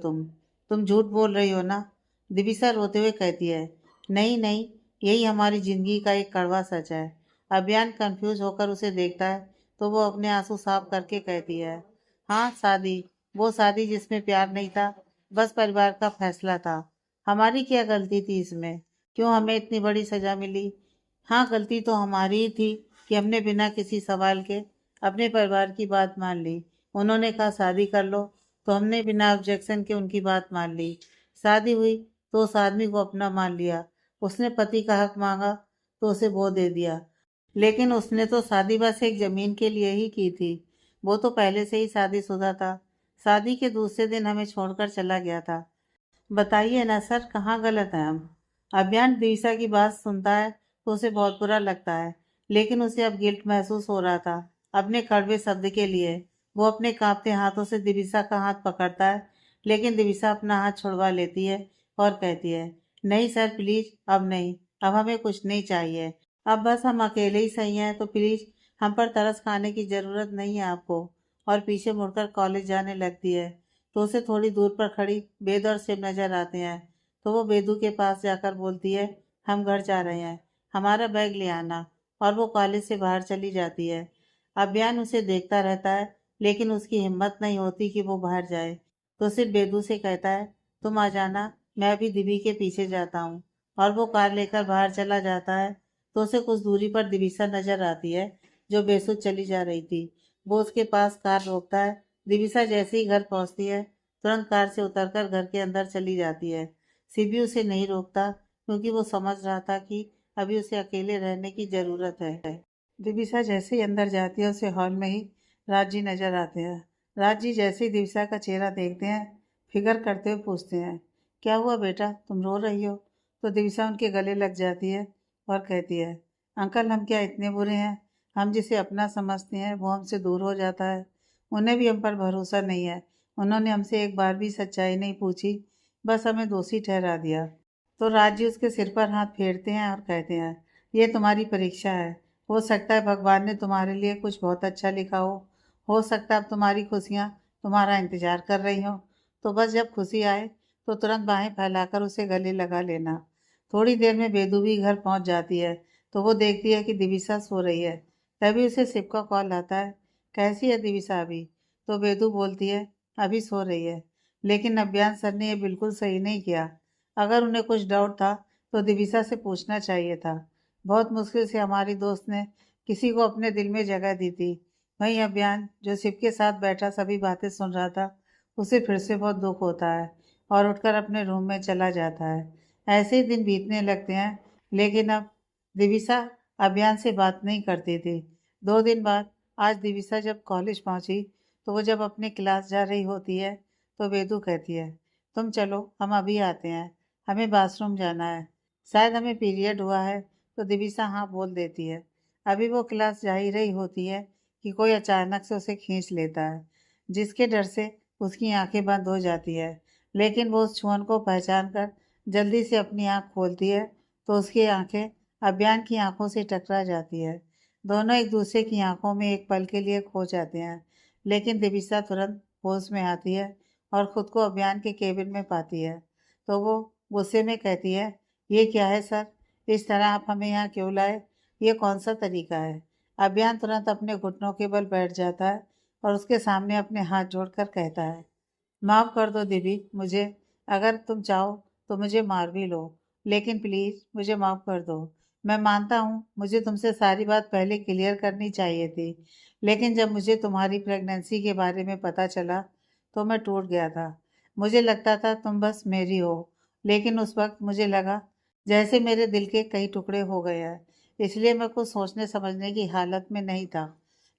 Speaker 1: तुम झूठ बोल रही हो ना? दिविसा रोते हुए कहती है, नहीं नहीं, यही हमारी जिंदगी का एक कड़वा सच है। अभियान कंफ्यूज होकर उसे देखता है तो वो अपने आंसू साफ करके कहती है, हाँ शादी, वो शादी जिसमें प्यार नहीं था, बस परिवार का फैसला था। हमारी क्या गलती थी इसमें? क्यों हमें इतनी बड़ी सजा मिली? हाँ, गलती तो हमारी ही थी कि हमने बिना किसी सवाल के अपने परिवार की बात मान ली। उन्होंने कहा शादी कर लो तो हमने बिना ऑब्जेक्शन के उनकी बात मान ली। शादी हुई तो उस आदमी को अपना मान लिया। उसने पति का हक मांगा तो उसे वो दे दिया। लेकिन उसने तो शादी बस एक जमीन के लिए ही की थी। वो तो पहले से ही शादीशुदा था। शादी के दूसरे दिन हमें छोड़कर चला गया था। बताइए ना सर, कहाँ गलत है हम? अभियान दिविसा की बात सुनता है तो उसे बहुत बुरा लगता है। लेकिन उसे अब गिल्ट महसूस हो रहा था अपने कड़वे शब्द के लिए। वो अपने कांपते हाथों से दिविसा का हाथ पकड़ता है। लेकिन दिविसा अपना हाथ छुड़वा लेती है और कहती है, नहीं सर प्लीज, अब नहीं। अब हमें कुछ नहीं चाहिए। अब बस हम अकेले ही सही हैं, तो प्लीज हम पर तरस खाने की जरूरत नहीं है आपको। और पीछे मुड़कर कॉलेज जाने लगती है। तो उसे थोड़ी दूर पर खड़ी बेद और शिव नजर आते हैं। तो वो बेदू के पास जाकर बोलती है, हम घर जा रहे हैं, हमारा बैग ले आना। और वो कॉलेज से बाहर चली जाती है। अभियान उसे देखता रहता है, लेकिन उसकी हिम्मत नहीं होती कि वो बाहर जाए। तो सिर्फ बेदू से कहता है, तुम आ जाना, मैं अभी दिव्य के पीछे जाता हूँ। और वो कार लेकर बाहर चला जाता है। तो उसे कुछ दूरी पर दिविसा नजर आती है, जो बेसुध चली जा रही थी। वो उसके पास कार रोकता है। दिविसा जैसे ही घर पहुंचती है, तुरंत कार से उतरकर घर के अंदर चली जाती है। सिबी उसे नहीं रोकता, क्योंकि वो समझ रहा था कि अभी उसे अकेले रहने की जरूरत है। दिविसा जैसे ही अंदर जाती है, उसे हॉल में ही राज जी नजर आते हैं। राज जी जैसे ही दिविसा का चेहरा देखते हैं, फिक्र करते हुए पूछते हैं, क्या हुआ बेटा, तुम रो रही हो? तो दिविसा उनके गले लग जाती है और कहती है, अंकल हम क्या इतने बुरे हैं? हम जिसे अपना समझते हैं वो हमसे दूर हो जाता है। उन्हें भी हम पर भरोसा नहीं है। उन्होंने हमसे एक बार भी सच्चाई नहीं पूछी, बस हमें दोषी ठहरा दिया। तो राज जी उसके सिर पर हाथ फेरते हैं और कहते हैं, ये तुम्हारी परीक्षा है। हो सकता है भगवान ने तुम्हारे लिए कुछ बहुत अच्छा लिखा हो सकता है अब तुम्हारी खुशियाँ तुम्हारा इंतजार कर रही हो। तो बस जब खुशी आए तो तुरंत बाहें फैलाकर उसे गले लगा लेना। थोड़ी देर में बेदू भी घर पहुंच जाती है। तो वो देखती है कि दिविसा सो रही है। तभी उसे शिव का कॉल आता है, कैसी है दिविसा अभी? तो बेदू बोलती है, अभी सो रही है। लेकिन अभियान सर ने ये बिल्कुल सही नहीं किया। अगर उन्हें कुछ डाउट था तो दिविसा से पूछना चाहिए था। बहुत मुश्किल से हमारी दोस्त ने किसी को अपने दिल में जगह दी थी। वहीं अभियान, जो शिव के साथ बैठा सभी बातें सुन रहा था, उसे फिर से बहुत दुख होता है और उठकर अपने रूम में चला जाता है। ऐसे ही दिन बीतने लगते हैं। लेकिन अब दिविसा अभियान से बात नहीं करती थी। 2 दिन बाद आज दिविसा जब कॉलेज पहुंची, तो वो जब अपने क्लास जा रही होती है, तो वेदू कहती है, तुम चलो हम अभी आते हैं, हमें बाथरूम जाना है, शायद हमें पीरियड हुआ है। तो दिविसा हाँ बोल देती है। अभी वो क्लास जा ही रही होती है कि कोई अचानक से उसे खींच लेता है, जिसके डर से उसकी आंखें बंद हो जाती है। लेकिन वो उस छुअन को पहचान कर जल्दी से अपनी आंख खोलती है। तो उसकी आंखें अभियान की आंखों से टकरा जाती है। दोनों एक दूसरे की आंखों में एक पल के लिए खो जाते हैं। लेकिन दिविसा तुरंत होश में आती है और खुद को अभियान के केबिन में पाती है। तो वो गुस्से में कहती है, ये क्या है सर, इस तरह आप हमें यहाँ क्यों लाए? ये कौन सा तरीका है? अभियान तुरंत अपने घुटनों के बल बैठ जाता है और उसके सामने अपने हाथ जोड़कर कहता है, माफ़ कर दो दीदी मुझे। अगर तुम चाहो तो मुझे मार भी लो, लेकिन प्लीज़ मुझे माफ़ कर दो। मैं मानता हूँ मुझे तुमसे सारी बात पहले क्लियर करनी चाहिए थी, लेकिन जब मुझे तुम्हारी प्रेगनेंसी के बारे में पता चला तो मैं टूट गया था। मुझे लगता था तुम बस मेरी हो, लेकिन उस वक्त मुझे लगा जैसे मेरे दिल के कई टुकड़े हो गए हैं। इसलिए मैं कुछ सोचने समझने की हालत में नहीं था।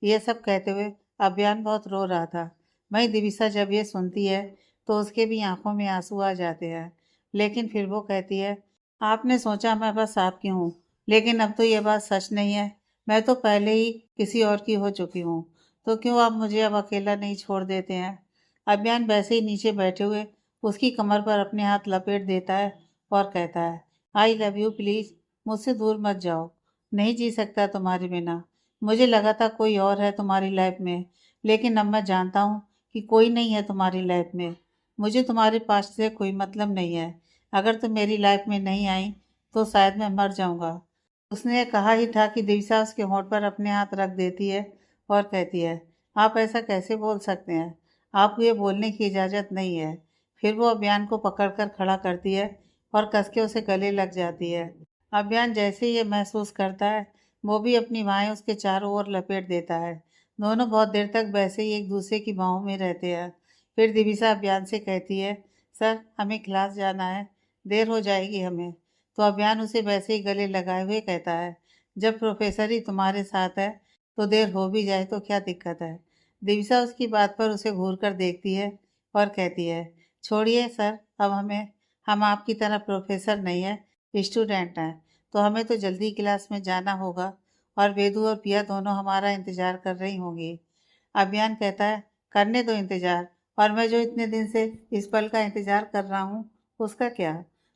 Speaker 1: ये सब कहते हुए अभियान बहुत रो रहा था। वहीं दिविसा जब ये सुनती है तो उसके भी आंखों में आंसू आ जाते हैं, लेकिन फिर वो कहती है, आपने सोचा मैं बस आपकी हूँ, लेकिन अब तो ये बात सच नहीं है। मैं तो पहले ही किसी और की हो चुकी हूँ। तो क्यों आप मुझे अब अकेला नहीं छोड़ देते हैं? अभियान वैसे ही नीचे बैठे हुए उसकी कमर पर अपने हाथ लपेट देता है और कहता है, आई लव यू, प्लीज़ मुझसे दूर मत जाओ। नहीं जी सकता तुम्हारे बिना। मुझे लगा था कोई और है तुम्हारी लाइफ में, लेकिन अब मैं जानता हूँ कि कोई नहीं है तुम्हारी लाइफ में। मुझे तुम्हारे पास से कोई मतलब नहीं है। अगर तुम मेरी लाइफ में नहीं आई तो शायद मैं मर जाऊंगा। उसने कहा ही था कि दिविसा उसके होंठ पर अपने हाथ रख देती है और कहती है, आप ऐसा कैसे बोल सकते हैं? आपको ये बोलने की इजाज़त नहीं है। फिर वो अभियान को पकड़कर खड़ा करती है और कस के उसे गले लग जाती है। अभियान जैसे ही ये महसूस करता है, वो भी अपनी बाहें उसके चारों ओर लपेट देता है। दोनों बहुत देर तक वैसे ही एक दूसरे की बाहों में रहते हैं। फिर दिविसा अभियान से कहती है, सर हमें क्लास जाना है, देर हो जाएगी हमें। तो अभियान उसे वैसे ही गले लगाए हुए कहता है, जब प्रोफेसर ही तुम्हारे साथ है तो देर हो भी जाए तो क्या दिक्कत है? दिविसा उसकी बात पर उसे घूर कर देखती है और कहती है, छोड़िए सर, अब हम आपकी तरह प्रोफेसर नहीं है, स्टूडेंट हैं। तो हमें तो जल्दी क्लास में जाना होगा और वेदू और पिया दोनों हमारा इंतज़ार कर रही होंगी। अभियान कहता है, करने दो इंतज़ार, और मैं जो इतने दिन से इस पल का इंतज़ार कर रहा हूँ उसका क्या?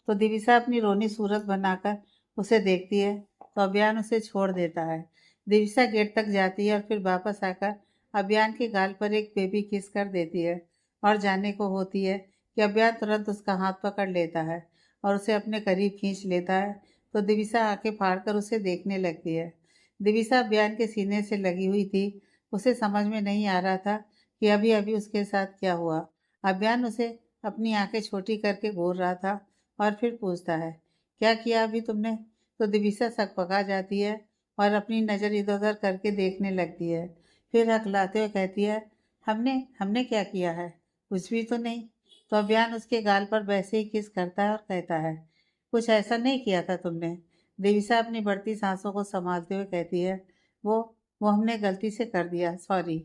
Speaker 1: तो दिविसा अपनी रोनी सूरत बनाकर उसे देखती है तो अभियान उसे छोड़ देता है। दिविसा गेट तक जाती है और फिर वापस आकर अभियान के गाल पर एक बेबी किस कर देती है और जाने को होती है कि अभियान तुरंत उसका हाथ पकड़ लेता है और उसे अपने करीब खींच लेता है। तो दिविसा आंखें फाड़कर उसे देखने लगती है। दिविसा अभियान के सीने से लगी हुई थी। उसे समझ में नहीं आ रहा था कि अभी अभी उसके साथ क्या हुआ। अभियान उसे अपनी आंखें छोटी करके घूर रहा था और फिर पूछता है, क्या किया अभी तुमने? तो दिविसा सकपका जाती है और अपनी नज़र इधर उधर करके देखने लगती है। फिर हकलाते हुए कहती है, हमने हमने क्या किया है? कुछ भी तो नहीं। तो अभियान उसके गाल पर वैसे ही किस करता है और कहता है, कुछ ऐसा नहीं किया था तुमने। दिविसा अपनी बढ़ती सांसों को संभालते हुए कहती है, वो वो हमने गलती से कर दिया, सॉरी।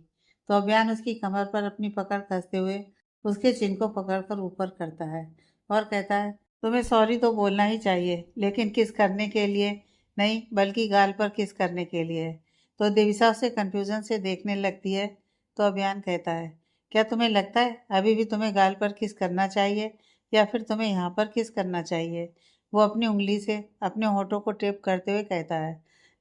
Speaker 1: तो अभियान उसकी कमर पर अपनी पकड़ कसते हुए उसके चिन को पकड़कर ऊपर करता है और कहता है, तुम्हें सॉरी तो बोलना ही चाहिए, लेकिन किस करने के लिए नहीं, बल्कि गाल पर किस करने के लिए। तो दिविसा उसे कन्फ्यूजन से देखने लगती है। तो अभियान कहता है, क्या तुम्हें लगता है अभी भी तुम्हें गाल पर किस करना चाहिए या फिर तुम्हें यहाँ पर किस करना चाहिए? वो अपनी उंगली से अपने होठों को टेप करते हुए कहता है।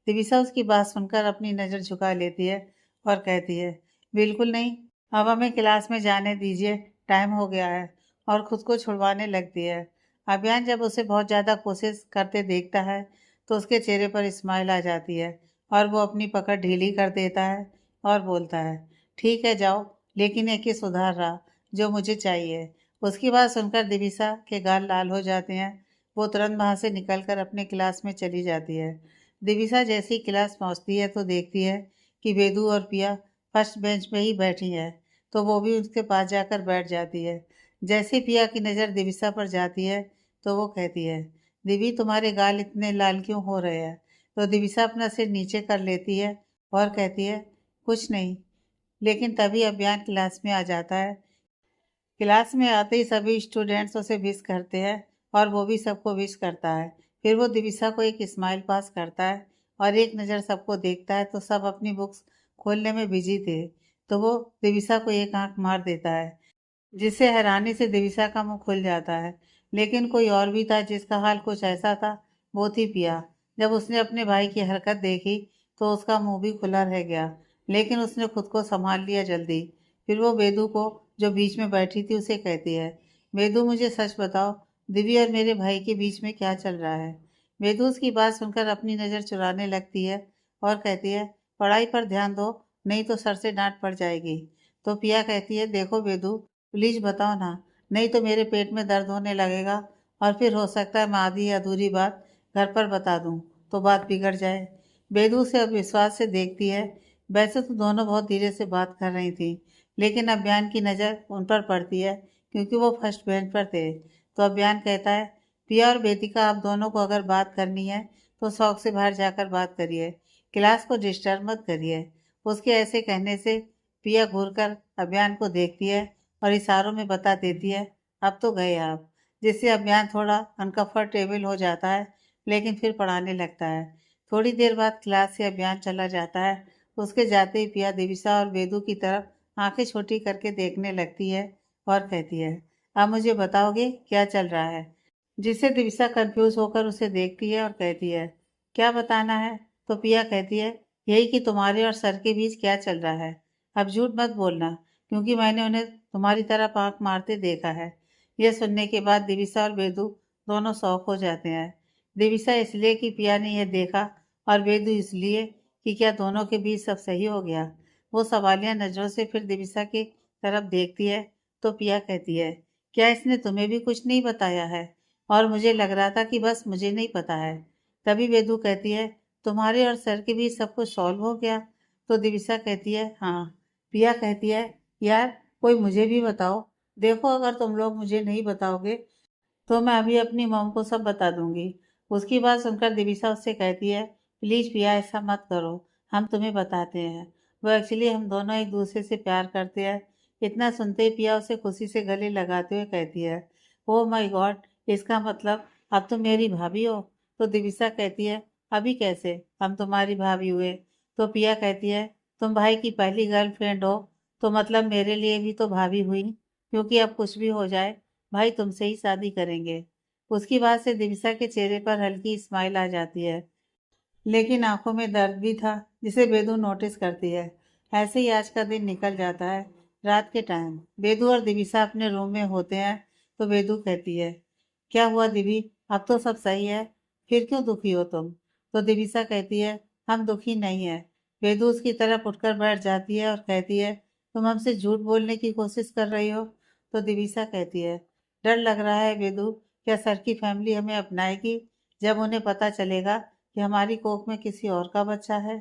Speaker 1: दिविसा उसकी बात सुनकर अपनी नज़र झुका लेती है और कहती है, बिल्कुल नहीं, अब हमें क्लास में जाने दीजिए, टाइम हो गया है। और ख़ुद को छुड़वाने लगती है। अभियान जब उसे बहुत ज़्यादा कोशिश करते देखता है तो उसके चेहरे पर स्माइल आ जाती है और वो अपनी पकड़ ढीली कर देता है और बोलता है, ठीक है जाओ, लेकिन एक ही सुधार रहा जो मुझे चाहिए। उसकी बात सुनकर दिविसा के गाल लाल हो जाते हैं। वो तुरंत वहाँ से निकलकर अपने क्लास में चली जाती है। दिविसा जैसे ही क्लास पहुँचती है तो देखती है कि वेदू और पिया फर्स्ट बेंच पे ही बैठी है, तो वो भी उसके पास जाकर बैठ जाती है। जैसे पिया की नज़र दिविसा पर जाती है तो वो कहती है, दिवी तुम्हारे गाल इतने लाल क्यों हो रहे हैं? तो दिविसा अपना सिर नीचे कर लेती है और कहती है, कुछ नहीं। लेकिन तभी अभियान क्लास में आ जाता है। क्लास में आते ही सभी स्टूडेंट्स उसे विश करते हैं और वो भी सबको विश करता है। फिर वो दिविसा को एक स्माइल पास करता है और एक नज़र सबको देखता है तो सब अपनी बुक्स खोलने में बिजी थे। तो वो दिविसा को एक आंख मार देता है, जिससे हैरानी से दिविसा का मुंह खुल जाता है। लेकिन कोई और भी था जिसका हाल कुछ ऐसा था, वो थी पिया। जब उसने अपने भाई की हरकत देखी तो उसका मुंह भी खुला रह गया, लेकिन उसने खुद को संभाल लिया जल्दी। फिर वो वेदू को, जो बीच में बैठी थी, उसे कहती है, वेदू मुझे सच बताओ, दिव्या और मेरे भाई के बीच में क्या चल रहा है? वेदू उसकी बात सुनकर अपनी नज़र चुराने लगती है और कहती है, पढ़ाई पर ध्यान दो, नहीं तो सर से डांट पड़ जाएगी। तो पिया कहती है, देखो वेदू, प्लीज़ बताओ ना, नहीं तो मेरे पेट में दर्द होने लगेगा और फिर हो सकता है मैं आधी अधूरी बात घर पर बता दूँ। तो बात बिगड़ जाए। बेदू उसे अब विश्वास से देखती है। वैसे तो दोनों बहुत धीरे से बात कर रही थी, लेकिन अभियान की नज़र उन पर पड़ती है क्योंकि वो फर्स्ट बेंच पर थे। तो अभियान कहता है, पिया और वेदिका, आप दोनों को अगर बात करनी है तो शौक से बाहर जाकर बात करिए, क्लास को डिस्टर्ब मत करिए। उसके ऐसे कहने से पिया घूरकर अभियान को देखती है और इशारों में बता देती है, अब तो गए आप, जिससे अभियान थोड़ा अनकंफर्टेबल हो जाता है, लेकिन फिर पढ़ाने लगता है। थोड़ी देर बाद क्लास से अभियान चला जाता है। उसके जाते ही पिया दिविसा और वेदू की तरफ आंखें छोटी करके देखने लगती है और कहती है, अब मुझे बताओगे क्या चल रहा है? जिससे दिविसा कंफ्यूज होकर उसे देखती है और कहती है, क्या बताना है? तो पिया कहती है, यही कि तुम्हारे और सर के बीच क्या चल रहा है। अब झूठ मत बोलना, क्योंकि मैंने उन्हें तुम्हारी तरफ आंख मारते देखा है। यह सुनने के बाद दिविसा और वेदू दोनों शौक हो जाते हैं। दिविसा इसलिए कि पिया ने यह देखा, और वेदू इसलिए कि क्या दोनों के बीच सब सही हो गया। वो सवालिया नजरों से फिर दिविसा की तरफ देखती है तो पिया कहती है, क्या इसने तुम्हें भी कुछ नहीं बताया है? और मुझे लग रहा था कि बस मुझे नहीं पता है। तभी वेदू कहती है, तुम्हारे और सर के बीच सब कुछ सॉल्व हो गया? तो दिविसा कहती है, हाँ। पिया कहती है, यार कोई मुझे भी बताओ। देखो, अगर तुम लोग मुझे नहीं बताओगे तो मैं अभी अपनी मॉम को सब बता दूंगी। उसकी बात सुनकर दिविसा उससे कहती है, प्लीज पिया ऐसा मत करो, हम तुम्हें बताते हैं। वो एक्चुअली हम दोनों एक दूसरे से प्यार करते हैं। इतना सुनते ही पिया उसे खुशी से गले लगाते हुए कहती है, ओह माय गॉड, इसका मतलब अब तुम मेरी भाभी हो? तो दिविसा कहती है, अभी कैसे हम तुम्हारी भाभी हुए? तो पिया कहती है, तुम भाई की पहली गर्लफ्रेंड हो, तो मतलब मेरे लिए भी तो भाभी हुई, क्योंकि अब कुछ भी हो जाए भाई तुमसे ही शादी करेंगे। उसकी बात से दिविसा के चेहरे पर हल्की स्माइल आ जाती है, लेकिन आंखों में दर्द भी था, जिसे बेदू नोटिस करती है। ऐसे ही आज का दिन निकल जाता है। रात के टाइम बेदू और दिविसा अपने रूम में होते हैं तो बेदू कहती है, क्या हुआ दिवी, अब तो सब सही है, फिर क्यों दुखी हो तुम? तो दिविसा कहती है, हम दुखी नहीं है। बेदू उसकी तरफ उठकर बैठ जाती है और कहती है, तुम हमसे झूठ बोलने की कोशिश कर रही हो? तो दिविसा कहती है, डर लग रहा है बेदू, क्या सर की फैमिली हमें अपनाएगी जब उन्हें पता चलेगा कि हमारी कोख में किसी और का बच्चा है?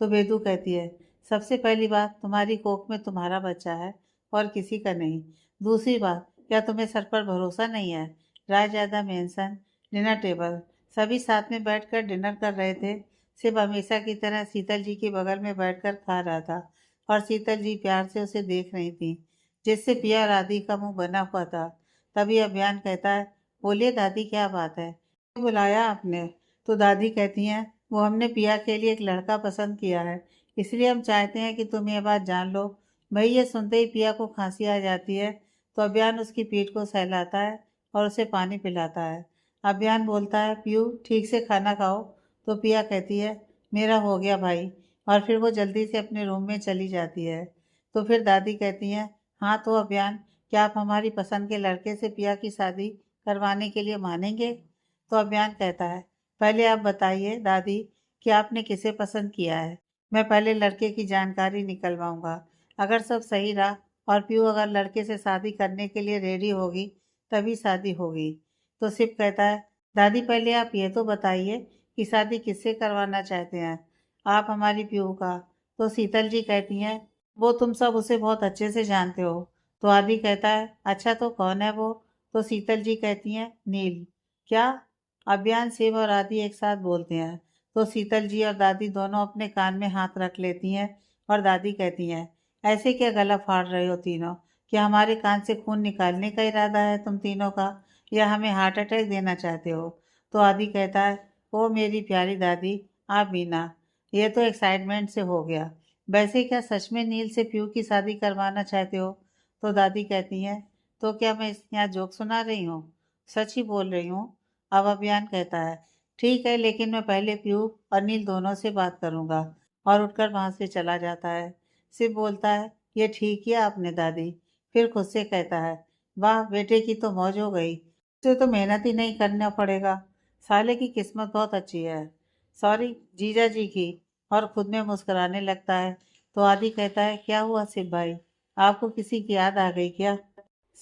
Speaker 1: तो बेदू कहती है, सबसे पहली बात, तुम्हारी कोख में तुम्हारा बच्चा है और किसी का नहीं। दूसरी बात, क्या तुम्हें सर पर भरोसा नहीं है? रायजादा मेंशन, डिनर टेबल, सभी साथ में बैठकर डिनर कर रहे थे। सिर्फ हमेशा की तरह शीतल जी के बगल में बैठकर खा रहा था और शीतल जी प्यार से उसे देख रही थी, जिससे पिया और आदि का मुंह बना हुआ था। तभी अभियान कहता है, बोलिए दादी, क्या बात है, बुलाया आपने? तो दादी कहती हैं, वो हमने पिया के लिए एक लड़का पसंद किया है, इसलिए हम चाहते हैं कि तुम ये बात जान लो। भाई ये सुनते ही पिया को खांसी आ जाती है, तो अभियान उसकी पीठ को सहलाता है और उसे पानी पिलाता है। अभियान बोलता है, पीयू ठीक से खाना खाओ। तो पिया कहती है, मेरा हो गया भाई, और फिर वो जल्दी से अपने रूम में चली जाती है। तो फिर दादी कहती हैं, हाँ तो अभियान, क्या आप हमारी पसंद के लड़के से पिया की शादी करवाने के लिए मानेंगे? तो अभियान कहता है, पहले आप बताइए दादी कि आपने किसे पसंद किया है। मैं पहले लड़के की जानकारी निकलवाऊंगा। अगर सब सही रहा और पीयू अगर लड़के से शादी करने के लिए रेडी होगी, तभी शादी होगी। तो शिव कहता है, दादी पहले आप ये तो बताइए कि शादी किससे करवाना चाहते हैं, आप हमारी पीयू का? तो शीतल जी कहती हैं, वो तुम सब उसे बहुत अच्छे से जानते हो। तो आदि कहता है, अच्छा तो कौन है वो? तो शीतल जी कहती हैं, नील। क्या? अभियान, शिव और आदि एक साथ बोलते हैं। तो शीतल जी और दादी दोनों अपने कान में हाथ रख लेती हैं और दादी कहती हैं, ऐसे क्या गला फाड़ रहे हो तीनों? क्या हमारे कान से खून निकालने का इरादा है तुम तीनों का, या हमें हार्ट अटैक देना चाहते हो? तो आदि कहता है, ओ मेरी प्यारी दादी, आप भी ना, ये तो एक्साइटमेंट से हो गया। वैसे क्या सच में नील से पीयू की शादी करवाना चाहते हो? तो दादी कहती हैं, तो क्या मैं यहाँ जोक सुना रही हूँ? सच ही बोल रही हूँ। अब अभियान कहता है, ठीक है, लेकिन मैं पहले पीयू और नील दोनों से बात करूंगा, और उठकर वहां से चला जाता है। शिव बोलता है, ये ठीक किया आपने दादी। फिर खुद से कहता है, वाह बेटे की तो मौज हो गई, उसे तो मेहनत ही नहीं करना पड़ेगा, साले की किस्मत बहुत अच्छी है। सॉरी जीजा जी की। और खुद में मुस्कुराने लगता है। तो आदि कहता है, क्या हुआ शिव भाई, आपको किसी की याद आ गई क्या?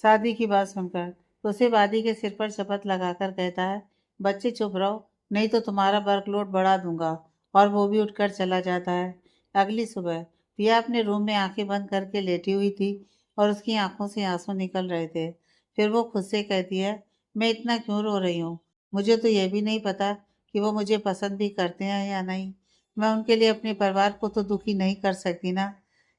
Speaker 1: शादी की बात सुनकर तो शिव आदि के सिर पर शपथ लगाकर कहता है, बच्चे चुप रहो, नहीं तो तुम्हारा वर्कलोड बढ़ा दूंगा। और वो भी उठकर चला जाता है। अगली सुबह पिया अपने रूम में आंखें बंद करके लेटी हुई थी और उसकी आंखों से आंसू निकल रहे थे। फिर वो खुद से कहती है, मैं इतना क्यों रो रही हूँ? मुझे तो ये भी नहीं पता कि वो मुझे पसंद भी करते हैं या नहीं। मैं उनके लिए अपने परिवार को तो दुखी नहीं कर सकती ना।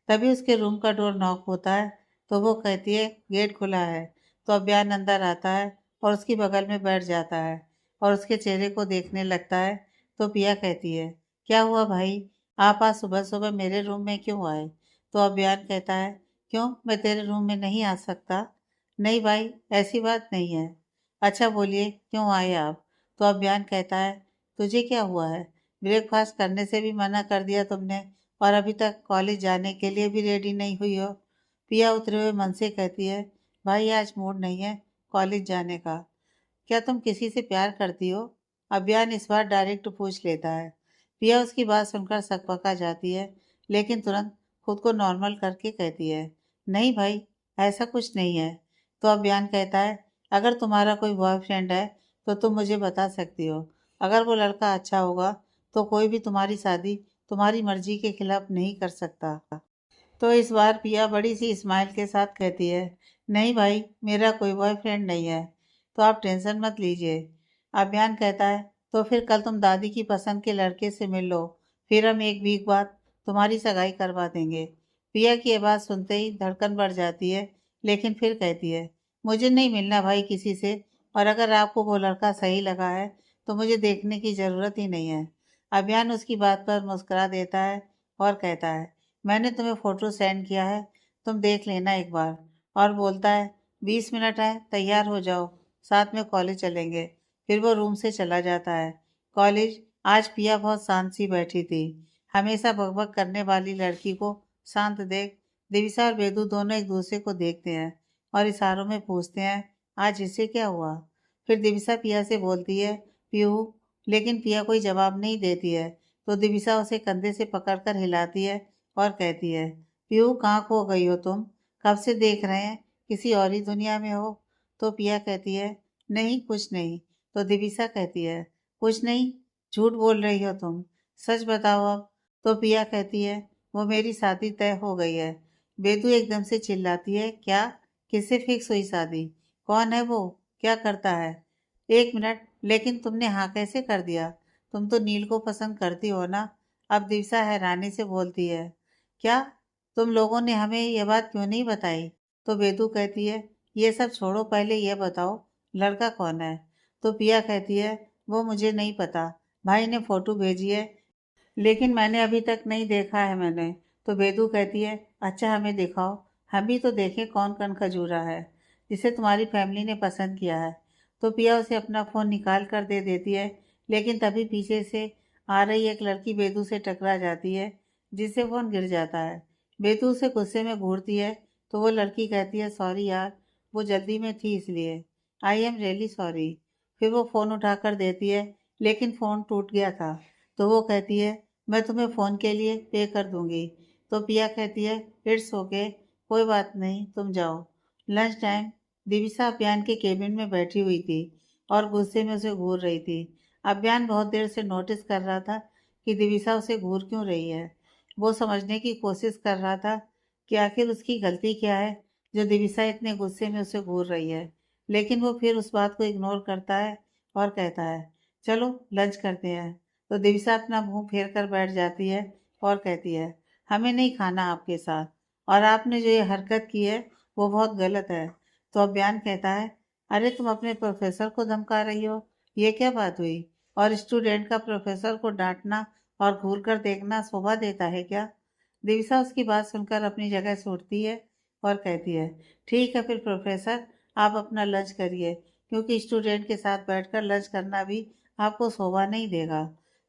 Speaker 1: तभी उसके रूम का डोर नॉक होता है। तो वो कहती है, गेट खुला है। तो अभियान अंदर आता है और उसकी बगल में बैठ जाता है और उसके चेहरे को देखने लगता है। तो पिया कहती है, क्या हुआ भाई? आप आज सुबह सुबह मेरे रूम में क्यों आए? तो अभियान कहता है, क्यों, मैं तेरे रूम में नहीं आ सकता? नहीं भाई, ऐसी बात नहीं है। अच्छा बोलिए, क्यों आए आप? तो अभियान कहता है, तुझे क्या हुआ है? ब्रेकफास्ट करने से भी मना कर दिया तुमने और अभी तक कॉलेज जाने के लिए भी रेडी नहीं हुई हो। पिया उतरे हुए मन से कहती है, भाई आज मूड नहीं है कॉलेज जाने का। क्या तुम किसी से प्यार करती हो? अभियान इस बार डायरेक्ट पूछ लेता है। पिया उसकी बात सुनकर सकपका जाती है, लेकिन तुरंत खुद को नॉर्मल करके कहती है, नहीं भाई, ऐसा कुछ नहीं है। तो अभियान कहता है, अगर तुम्हारा कोई बॉयफ्रेंड है तो तुम मुझे बता सकती हो। अगर वो लड़का अच्छा होगा तो कोई भी तुम्हारी शादी तुम्हारी मर्जी के खिलाफ नहीं कर सकता। तो इस बार पिया बड़ी सी स्माइल के साथ कहती है, नहीं भाई, मेरा कोई बॉयफ्रेंड नहीं है। तो आप टेंशन मत लीजिए। अभियान कहता है, तो फिर कल तुम दादी की पसंद के लड़के से मिल लो। फिर हम एक वीक बाद तुम्हारी सगाई करवा देंगे। पिया की ये बात सुनते ही धड़कन बढ़ जाती है, लेकिन फिर कहती है, मुझे नहीं मिलना भाई किसी से। और अगर आपको वो लड़का सही लगा है तो मुझे देखने की ज़रूरत ही नहीं है। अभियान उसकी बात पर मुस्कुरा देता है और कहता है, मैंने तुम्हें फ़ोटो सेंड किया है, तुम देख लेना एक बार। और बोलता है, 20 मिनट है, तैयार हो जाओ, साथ में कॉलेज चलेंगे। फिर वो रूम से चला जाता है। कॉलेज। आज पिया बहुत शांत सी बैठी थी। हमेशा बकबक करने वाली लड़की को शांत देख दिविसा और बेदू दोनों एक दूसरे को देखते हैं और इशारों में पूछते हैं, आज इसे क्या हुआ? फिर दिविसा पिया से बोलती है, पीहू। लेकिन पिया कोई जवाब नहीं देती है। तो दिविसा उसे कंधे से पकड़कर हिलाती है और कहती है, पीहू कहाँ खो गई हो तुम? कब से देख रहे हैं, किसी और ही दुनिया में हो? तो पिया कहती है, नहीं कुछ नहीं। तो दिविसा कहती है, कुछ नहीं, झूठ बोल रही हो तुम, सच बताओ अब। तो पिया कहती है, वो मेरी शादी तय हो गई है। बेदू एकदम से चिल्लाती है, क्या? किससे फिक्स हुई शादी? कौन है वो? क्या करता है? 1 मिनट, लेकिन तुमने हाँ कैसे कर दिया? तुम तो नील को पसंद करती हो ना? अब दिवसा हैरानी से बोलती है, क्या? तुम लोगों ने हमें यह बात क्यों नहीं बताई? तो बेदू कहती है, ये सब छोड़ो, पहले ये बताओ लड़का कौन है? तो पिया कहती है, वो मुझे नहीं पता, भाई ने फोटो भेजी है, लेकिन मैंने अभी तक नहीं देखा है मैंने। तो बेदू कहती है, अच्छा हमें दिखाओ, हम भी तो देखें कौन कौन खजूरा है जिसे तुम्हारी फैमिली ने पसंद किया है। तो पिया उसे अपना फ़ोन निकाल कर दे देती है, लेकिन तभी पीछे से आ रही एक लड़की बेदू से टकरा जाती है, जिससे फ़ोन गिर जाता है। बेदू उसे गुस्से में घूरती है। तो वो लड़की कहती है, सॉरी यार, वो जल्दी में थी इसलिए। I am really sorry. फिर वो फ़ोन उठाकर देती है, लेकिन फ़ोन टूट गया था। तो वो कहती है, मैं तुम्हें फ़ोन के लिए पे कर दूंगी। तो पिया कहती है, इट्स ओके, कोई बात नहीं, तुम जाओ। Lunch time. दिविसा अभियान के केबिन में बैठी हुई थी और गुस्से में उसे घूर रही थी। अभियान बहुत देर से नोटिस कर रहा था कि दिविसा उसे घूर क्यों रही है। वो समझने की कोशिश कर रहा था कि आखिर उसकी गलती क्या है जो दिविसा इतने गुस्से में उसे घूर रही है। लेकिन वो फिर उस बात को इग्नोर करता है और कहता है, चलो लंच करते हैं। तो दिविसा अपना मुंह फेर कर बैठ जाती है और कहती है, हमें नहीं खाना आपके साथ, और आपने जो ये हरकत की है वो बहुत गलत है। तो अभियान कहता है, अरे तुम अपने प्रोफेसर को धमका रही हो, ये क्या बात हुई? और स्टूडेंट का प्रोफेसर को डांटना और घूर कर देखना शोभा देता है क्या? दिविसा उसकी बात सुनकर अपनी जगह से उठती है और कहती है, ठीक है फिर प्रोफेसर, आप अपना लंच करिए, क्योंकि स्टूडेंट के साथ बैठकर लंच करना भी आपको शोभा नहीं देगा।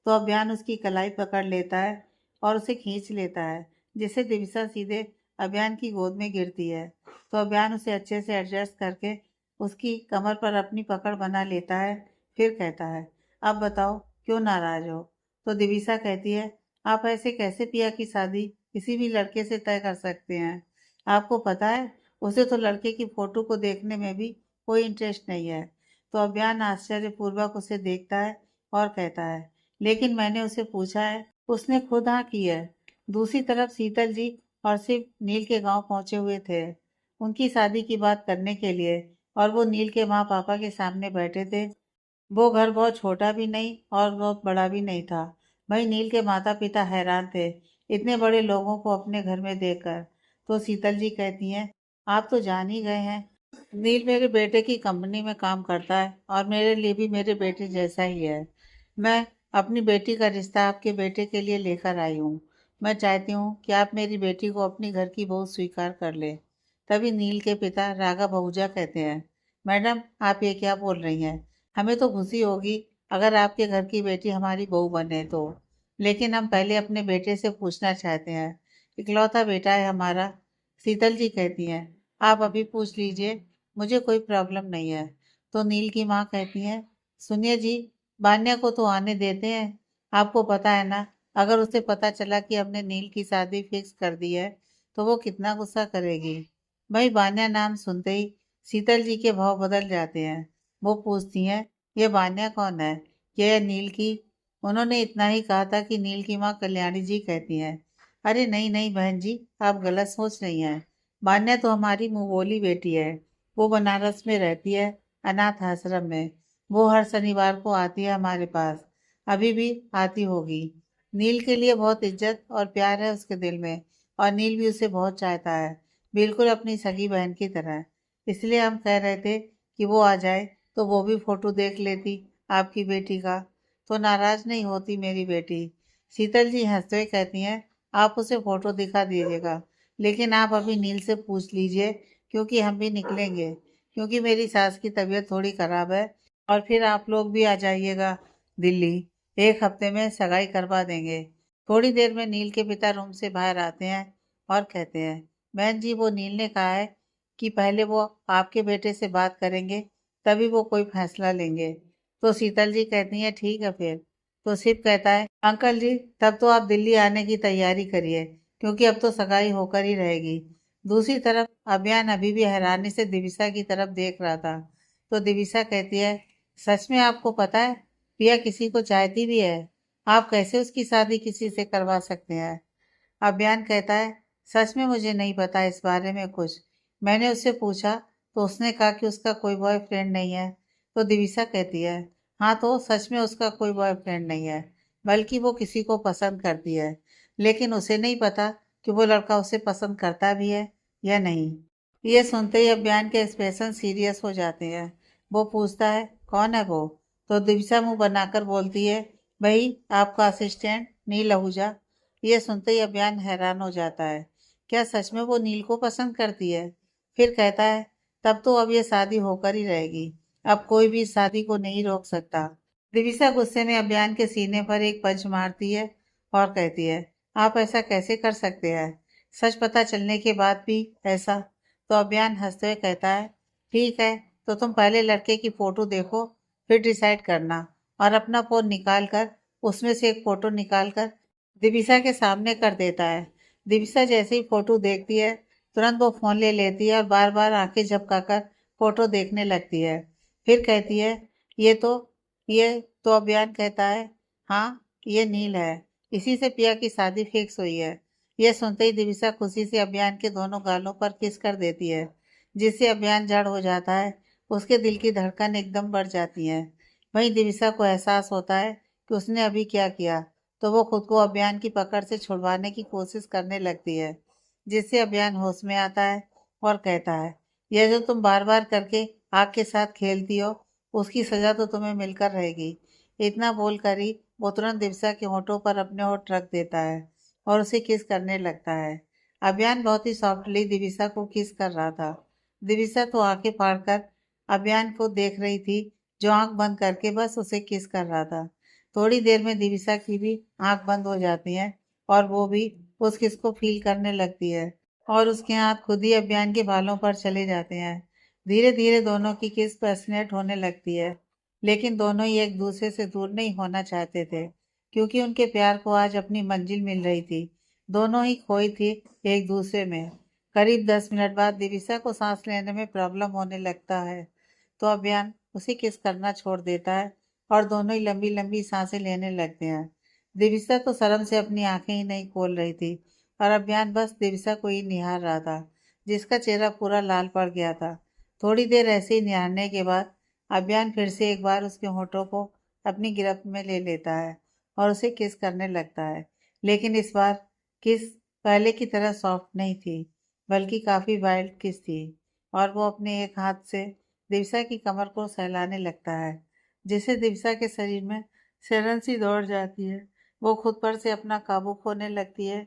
Speaker 1: तो अभियान उसकी कलाई पकड़ लेता है और उसे खींच लेता है, जिससे दिविसा सीधे अभियान की गोद में गिरती है। तो अभियान उसे अच्छे से एडजस्ट करके उसकी कमर पर अपनी पकड़ बना लेता है। फिर कहता है, अब बताओ क्यों नाराज हो? तो दिविसा कहती है, आप ऐसे कैसे पिया की शादी किसी भी लड़के से तय कर सकते हैं? आपको पता है, उसे तो लड़के की फोटो को देखने में भी कोई इंटरेस्ट नहीं है। तो अभियान आश्चर्यपूर्वक उसे देखता है और कहता है, लेकिन मैंने उसे पूछा है, उसने खुद हाँ की है। दूसरी तरफ शीतल जी और सिर्फ नील के गांव पहुंचे हुए थे उनकी शादी की बात करने के लिए, और वो नील के माँ पापा के सामने बैठे थे। वो घर बहुत छोटा भी नहीं और बहुत बड़ा भी नहीं था। भाई नील के माता पिता हैरान थे इतने बड़े लोगों को अपने घर में देखकर। तो शीतल जी कहती हैं, आप तो जान ही गए हैं, नील मेरे बेटे की कंपनी में काम करता है और मेरे लिए भी मेरे बेटे जैसा ही है। मैं अपनी बेटी का रिश्ता आपके बेटे के लिए लेकर आई हूँ। मैं चाहती हूँ कि आप मेरी बेटी को अपनी घर की बहू स्वीकार कर ले। तभी नील के पिता राघव बहुजा कहते हैं, मैडम आप ये क्या बोल रही हैं? हमें तो खुशी होगी अगर आपके घर की बेटी हमारी बहू बने तो, लेकिन हम पहले अपने बेटे से पूछना चाहते हैं। इकलौता बेटा है हमारा। शीतल जी कहती हैं, आप अभी पूछ लीजिए, मुझे कोई प्रॉब्लम नहीं है। तो नील की माँ कहती है, सुनिए जी, बान्या को तो आने देते हैं। आपको पता है ना, अगर उसे पता चला कि हमने नील की शादी फिक्स कर दी है तो वो कितना गुस्सा करेगी। भाई बान्या नाम सुनते ही शीतल जी के भाव बदल जाते हैं। वो पूछती हैं, ये बान्या कौन है? ये है नील की। उन्होंने इतना ही कहा था कि नील की माँ कल्याणी जी कहती हैं, अरे नहीं नहीं बहन जी, आप गलत सोच रही हैं। बान्या तो हमारी मुँह बोली बेटी है। वो बनारस में रहती है, अनाथ आश्रम में। वो हर शनिवार को आती है हमारे पास, अभी भी आती होगी। नील के लिए बहुत इज्जत और प्यार है उसके दिल में, और नील भी उसे बहुत चाहता है, बिल्कुल अपनी सगी बहन की तरह। इसलिए हम कह रहे थे कि वो आ जाए तो वो भी फोटो देख लेती आपकी बेटी का, तो नाराज नहीं होती मेरी बेटी। शीतल जी हंसते हुए कहती हैं, आप उसे फोटो दिखा दीजिएगा, लेकिन आप अभी नील से पूछ लीजिए, क्योंकि हम भी निकलेंगे, क्योंकि मेरी सास की तबीयत थोड़ी खराब है, और फिर आप लोग भी आ जाइएगा दिल्ली। एक हफ्ते में सगाई करवा देंगे। थोड़ी देर में नील के पिता रूम से बाहर आते हैं और कहते हैं, बहन जी वो नील ने कहा है कि पहले वो आपके बेटे से बात करेंगे, तभी वो कोई फैसला लेंगे। तो शीतल जी कहती हैं, ठीक है फिर। तो शिव कहता है, अंकल जी तब तो आप दिल्ली आने की तैयारी करिए, क्योंकि अब तो सगाई होकर ही रहेगी। दूसरी तरफ अभियान अभी भी हैरानी से दिविसा की तरफ देख रहा था। तो दिविसा कहती है, सच में आपको पता है पिया किसी को चाहती भी है? आप कैसे उसकी शादी किसी से करवा सकते हैं? अभियान कहता है, सच में मुझे नहीं पता इस बारे में कुछ। मैंने उससे पूछा तो उसने कहा कि उसका कोई बॉयफ्रेंड नहीं है। तो दिविसा कहती है, हाँ तो सच में उसका कोई बॉयफ्रेंड नहीं है, बल्कि वो किसी को पसंद करती है, लेकिन उसे नहीं पता कि वो लड़का उसे पसंद करता भी है या नहीं। ये सुनते ही अभियान के एक्सप्रेशन सीरियस हो जाते हैं। वो पूछता है, कौन है वो? तो दिविसा मुंह बनाकर बोलती है, भाई आपका असिस्टेंट नील आहूजा। ये सुनते ही अभियान हैरान हो जाता है, क्या सच में वो नील को पसंद करती है? फिर कहता है, तब तो अब ये शादी होकर ही रहेगी, अब कोई भी इस शादी को नहीं रोक सकता। दिविसा गुस्से में अभियान के सीने पर एक पंच मारती है और कहती है, आप ऐसा कैसे कर सकते हैं? सच पता चलने के बाद भी ऐसा? तो अभियान हंसते हुए कहता है, ठीक है, तो तुम पहले लड़के की फोटो देखो, फिर डिसाइड करना। और अपना फोन निकाल कर उसमें से एक फोटो निकाल कर दिविसा के सामने कर देता है। दिविसा जैसे ही फोटो देखती है, तुरंत वो फोन ले लेती है और बार बार आंखें झपकाकर फोटो देखने लगती है। फिर कहती है, ये तो ये तो अभियान कहता है, हाँ ये नील है, इसी से पिया की शादी फिक्स हुई है। यह सुनते ही दिविसा खुशी से अभियान के दोनों गालों पर किस कर देती है, जिससे अभियान जड़ हो जाता है। उसके दिल की धड़कन एकदम बढ़ जाती है। वहीं दिविसा को एहसास होता है कि उसने अभी क्या किया, तो वो खुद को अभियान की पकड़ से छुड़वाने की कोशिश करने लगती है, जिससे अभियान होश में आता है और कहता है, यह जो तुम बार बार करके आग के साथ खेलती हो, उसकी सजा तो तुम्हें मिलकर रहेगी। इतना बोलकर ही वो तुरंत दिविसा के होठों पर अपने होठ रख देता है और उसे किस करने लगता है। अभियान बहुत ही सॉफ्टली दिविसा को किस कर रहा था। दिविसा तो आंखें फाड़कर अभियान को देख रही थी, जो आंख बंद करके बस उसे किस कर रहा था। थोड़ी देर में दिविसा की भी आंख बंद हो जाती है और वो भी उस किस को फील करने लगती है, और उसके हाथ खुद ही अभियान के बालों पर चले जाते हैं। धीरे धीरे दोनों की किस पैशनेट होने लगती है, लेकिन दोनों ही एक दूसरे से दूर नहीं होना चाहते थे, क्योंकि उनके प्यार को आज अपनी मंजिल मिल रही थी। दोनों ही खोई थी एक दूसरे में। करीब 10 मिनट बाद दिविसा को सांस लेने में प्रॉब्लम होने लगता है, तो अभियान उसे किस करना छोड़ देता है और दोनों ही लंबी लंबी सांसें लेने लगते हैं। दिविसा तो शर्म से अपनी आंखें ही नहीं खोल रही थी और अभियान बस दिविसा को ही निहार रहा था, जिसका चेहरा पूरा लाल पड़ गया था। थोड़ी देर ऐसे ही निहारने के बाद अभियान फिर से एक बार उसके होठों को अपनी गिरफ्त में ले लेता है और उसे किस करने लगता है। लेकिन इस बार किस पहले की तरह सॉफ्ट नहीं थी, बल्कि काफी वाइल्ड किस थी। और वो अपने एक हाथ से दिवसा की कमर को सहलाने लगता है, जिससे दिवसा के शरीर में सिरन सी दौड़ जाती है। वो खुद पर से अपना काबू खोने लगती है।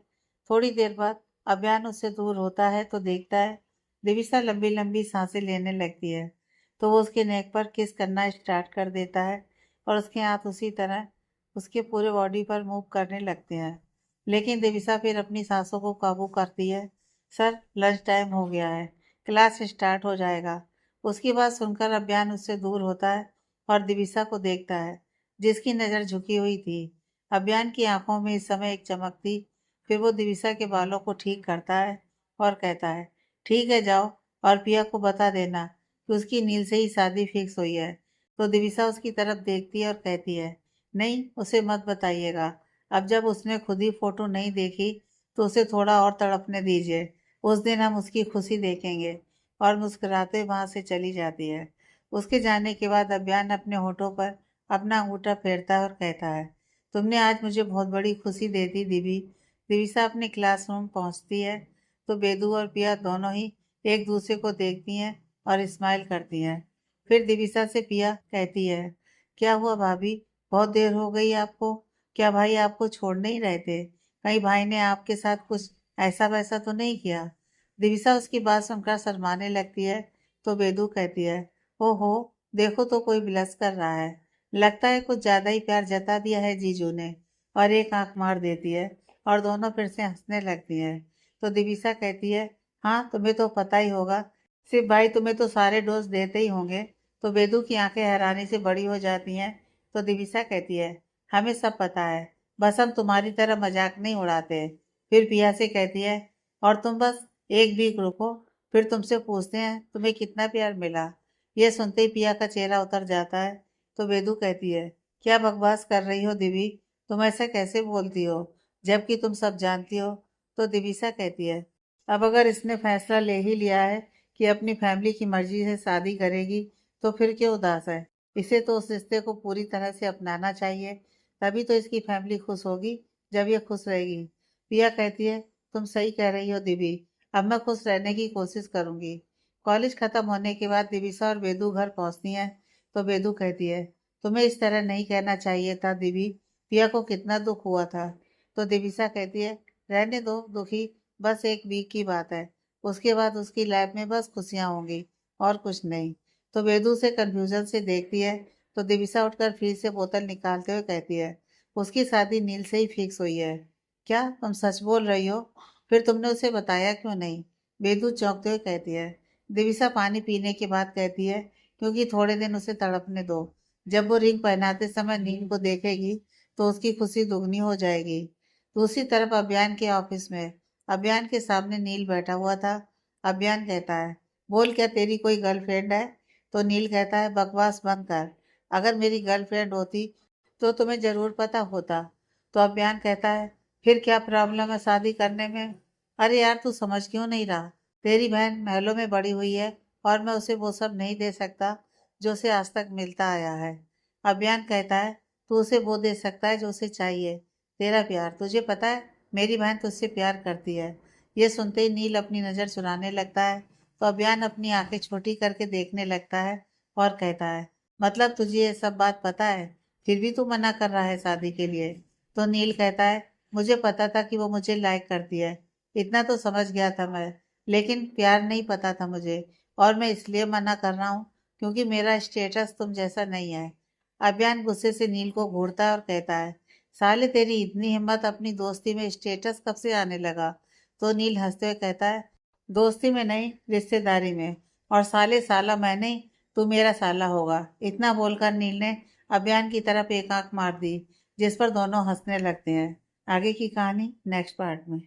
Speaker 1: थोड़ी देर बाद अभियान उससे दूर होता है तो देखता है दिविसा लंबी लंबी सांसें लेने लगती है। तो वो उसके नेक पर किस करना स्टार्ट कर देता है और उसके हाथ उसी तरह उसके पूरे बॉडी पर मूव करने लगते हैं। लेकिन दिविसा फिर अपनी सांसों को काबू करती है। सर, लंच टाइम हो गया है, क्लास स्टार्ट हो जाएगा। उसकी बात सुनकर अभियान उससे दूर होता है और दिविसा को देखता है, जिसकी नज़र झुकी हुई थी। अभियान की आंखों में इस समय एक चमक थी। फिर वो दिविसा के बालों को ठीक करता है और कहता है, ठीक है, जाओ और पिया को बता देना कि उसकी नील से ही शादी फिक्स हुई है। तो दिविसा उसकी तरफ देखती है और कहती है, नहीं, उसे मत बताइएगा। अब जब उसने खुद ही फोटो नहीं देखी तो उसे थोड़ा और तड़पने दीजिए। उस दिन हम उसकी खुशी देखेंगे। और मुस्कुराते वहां से चली जाती है। उसके जाने के बाद अभियान अपने होठों पर अपना अंगूठा फेरता है और कहता है, तुमने आज मुझे बहुत बड़ी खुशी दे दी दीदी। दिविसा अपने क्लासरूम पहुंचती है तो बेदू और पिया दोनों ही एक दूसरे को देखती हैं और स्माइल करती हैं। फिर दिविसा से पिया कहती है, क्या हुआ भाभी, बहुत देर हो गई आपको। क्या भाई आपको छोड़ नहीं रहे थे? कहीं भाई ने आपके साथ कुछ ऐसा वैसा तो नहीं किया? दिविसा उसकी बात सुनकर शर्माने लगती है तो बेदू कहती है, ओहो, देखो तो कोई बिलस कर रहा है। लगता है कुछ ज्यादा ही प्यार जता दिया है जीजू ने। और एक आंख मार देती है और दोनों फिर से हंसने लगती हैं। तो दिविसा कहती है, हाँ, तुम्हें तो पता ही होगा, सिर्फ भाई तुम्हें तो सारे डोज देते ही होंगे। तो बेदू की आंखें हैरानी से बड़ी हो जाती हैं। तो दिविसा कहती है, हमें सब पता है, बस हम तुम्हारी तरह मजाक नहीं उड़ाते। फिर पिया से कहती है, और तुम बस एक वीक रुको, फिर तुमसे पूछते हैं तुम्हें कितना प्यार मिला। ये सुनते ही पिया का चेहरा उतर जाता है। तो वेदू कहती है, क्या बकवास कर रही हो दिवी, तुम ऐसा कैसे बोलती हो जबकि तुम सब जानती हो। तो दिविसा कहती है, अब अगर इसने फैसला ले ही लिया है कि अपनी फैमिली की मर्जी से शादी करेगी तो फिर क्यों उदास है। इसे तो उस रिश्ते को पूरी तरह से अपनाना चाहिए, तभी तो इसकी फैमिली खुश होगी। जब ये खुश रहेगी। पिया कहती है, तुम सही कह रही हो दिवी, अब मैं खुश रहने की कोशिश करूंगी। कॉलेज खत्म होने के बाद दिविसा और बेदू घर पहुंचती हैं। तो बेदू कहती है, तुम्हें इस तरह नहीं कहना चाहिए था दिवी, पिया को कितना दुख हुआ था। तो दिविसा कहती है, रहने दो दुखी, बस एक वीक की बात है, उसके बाद उसकी लाइफ में बस खुशियां होंगी और कुछ नहीं। तो बेदू से कंफ्यूजन से देखती है। तो दिविसा उठकर फ्रिज से बोतल निकालते हुए कहती है, उसकी शादी नील से ही फिक्स हुई है। क्या तुम सच बोल रही हो? फिर तुमने उसे बताया क्यों नहीं? बेदू चौंकते हुए कहती है। दिविसा पानी पीने के बाद कहती है, क्योंकि थोड़े दिन उसे तड़पने दो। जब वो रिंग पहनाते समय नील को देखेगी तो उसकी खुशी दुगनी हो जाएगी। दूसरी तरफ अभियान के ऑफिस में अभियान के सामने नील बैठा हुआ था। अभियान कहता है, बोल, क्या तेरी कोई गर्लफ्रेंड है? तो नील कहता है, बकवास बंद कर, अगर मेरी गर्लफ्रेंड होती तो तुम्हें जरूर पता होता। तो अभियान कहता है, फिर क्या प्रॉब्लम है शादी करने में? अरे यार, तू समझ क्यों नहीं रहा? तेरी बहन महलों में बड़ी हुई है और मैं उसे वो सब नहीं दे सकता जो उसे आज तक मिलता आया है। अभियान कहता है, तू उसे वो दे सकता है जो उसे चाहिए, तेरा प्यार। तुझे पता है मेरी बहन तुझसे प्यार करती है। ये सुनते ही नील अपनी नज़र चुराने लगता है। तो अभियान अपनी आंखें छोटी करके देखने लगता है और कहता है, मतलब तुझे ये सब बात पता है, फिर भी तू मना कर रहा है शादी के लिए? तो नील कहता है, मुझे पता था कि वो मुझे लाइक करती है, इतना तो समझ गया था मैं, लेकिन प्यार नहीं पता था मुझे। और मैं इसलिए मना कर रहा हूँ क्योंकि मेरा स्टेटस तुम जैसा नहीं है। अभियान गुस्से से नील को घूरता है और कहता है, साले, तेरी इतनी हिम्मत, अपनी दोस्ती में स्टेटस कब से आने लगा? तो नील हंसते हुए कहता है, दोस्ती में नहीं, रिश्तेदारी में। और साले, साला मैं नहीं, तू मेरा साला होगा। इतना बोलकर नील ने अभियान की तरफ एक आंख मार दी, जिस पर दोनों हंसने लगते हैं। आगे की कहानी नेक्स्ट पार्ट में।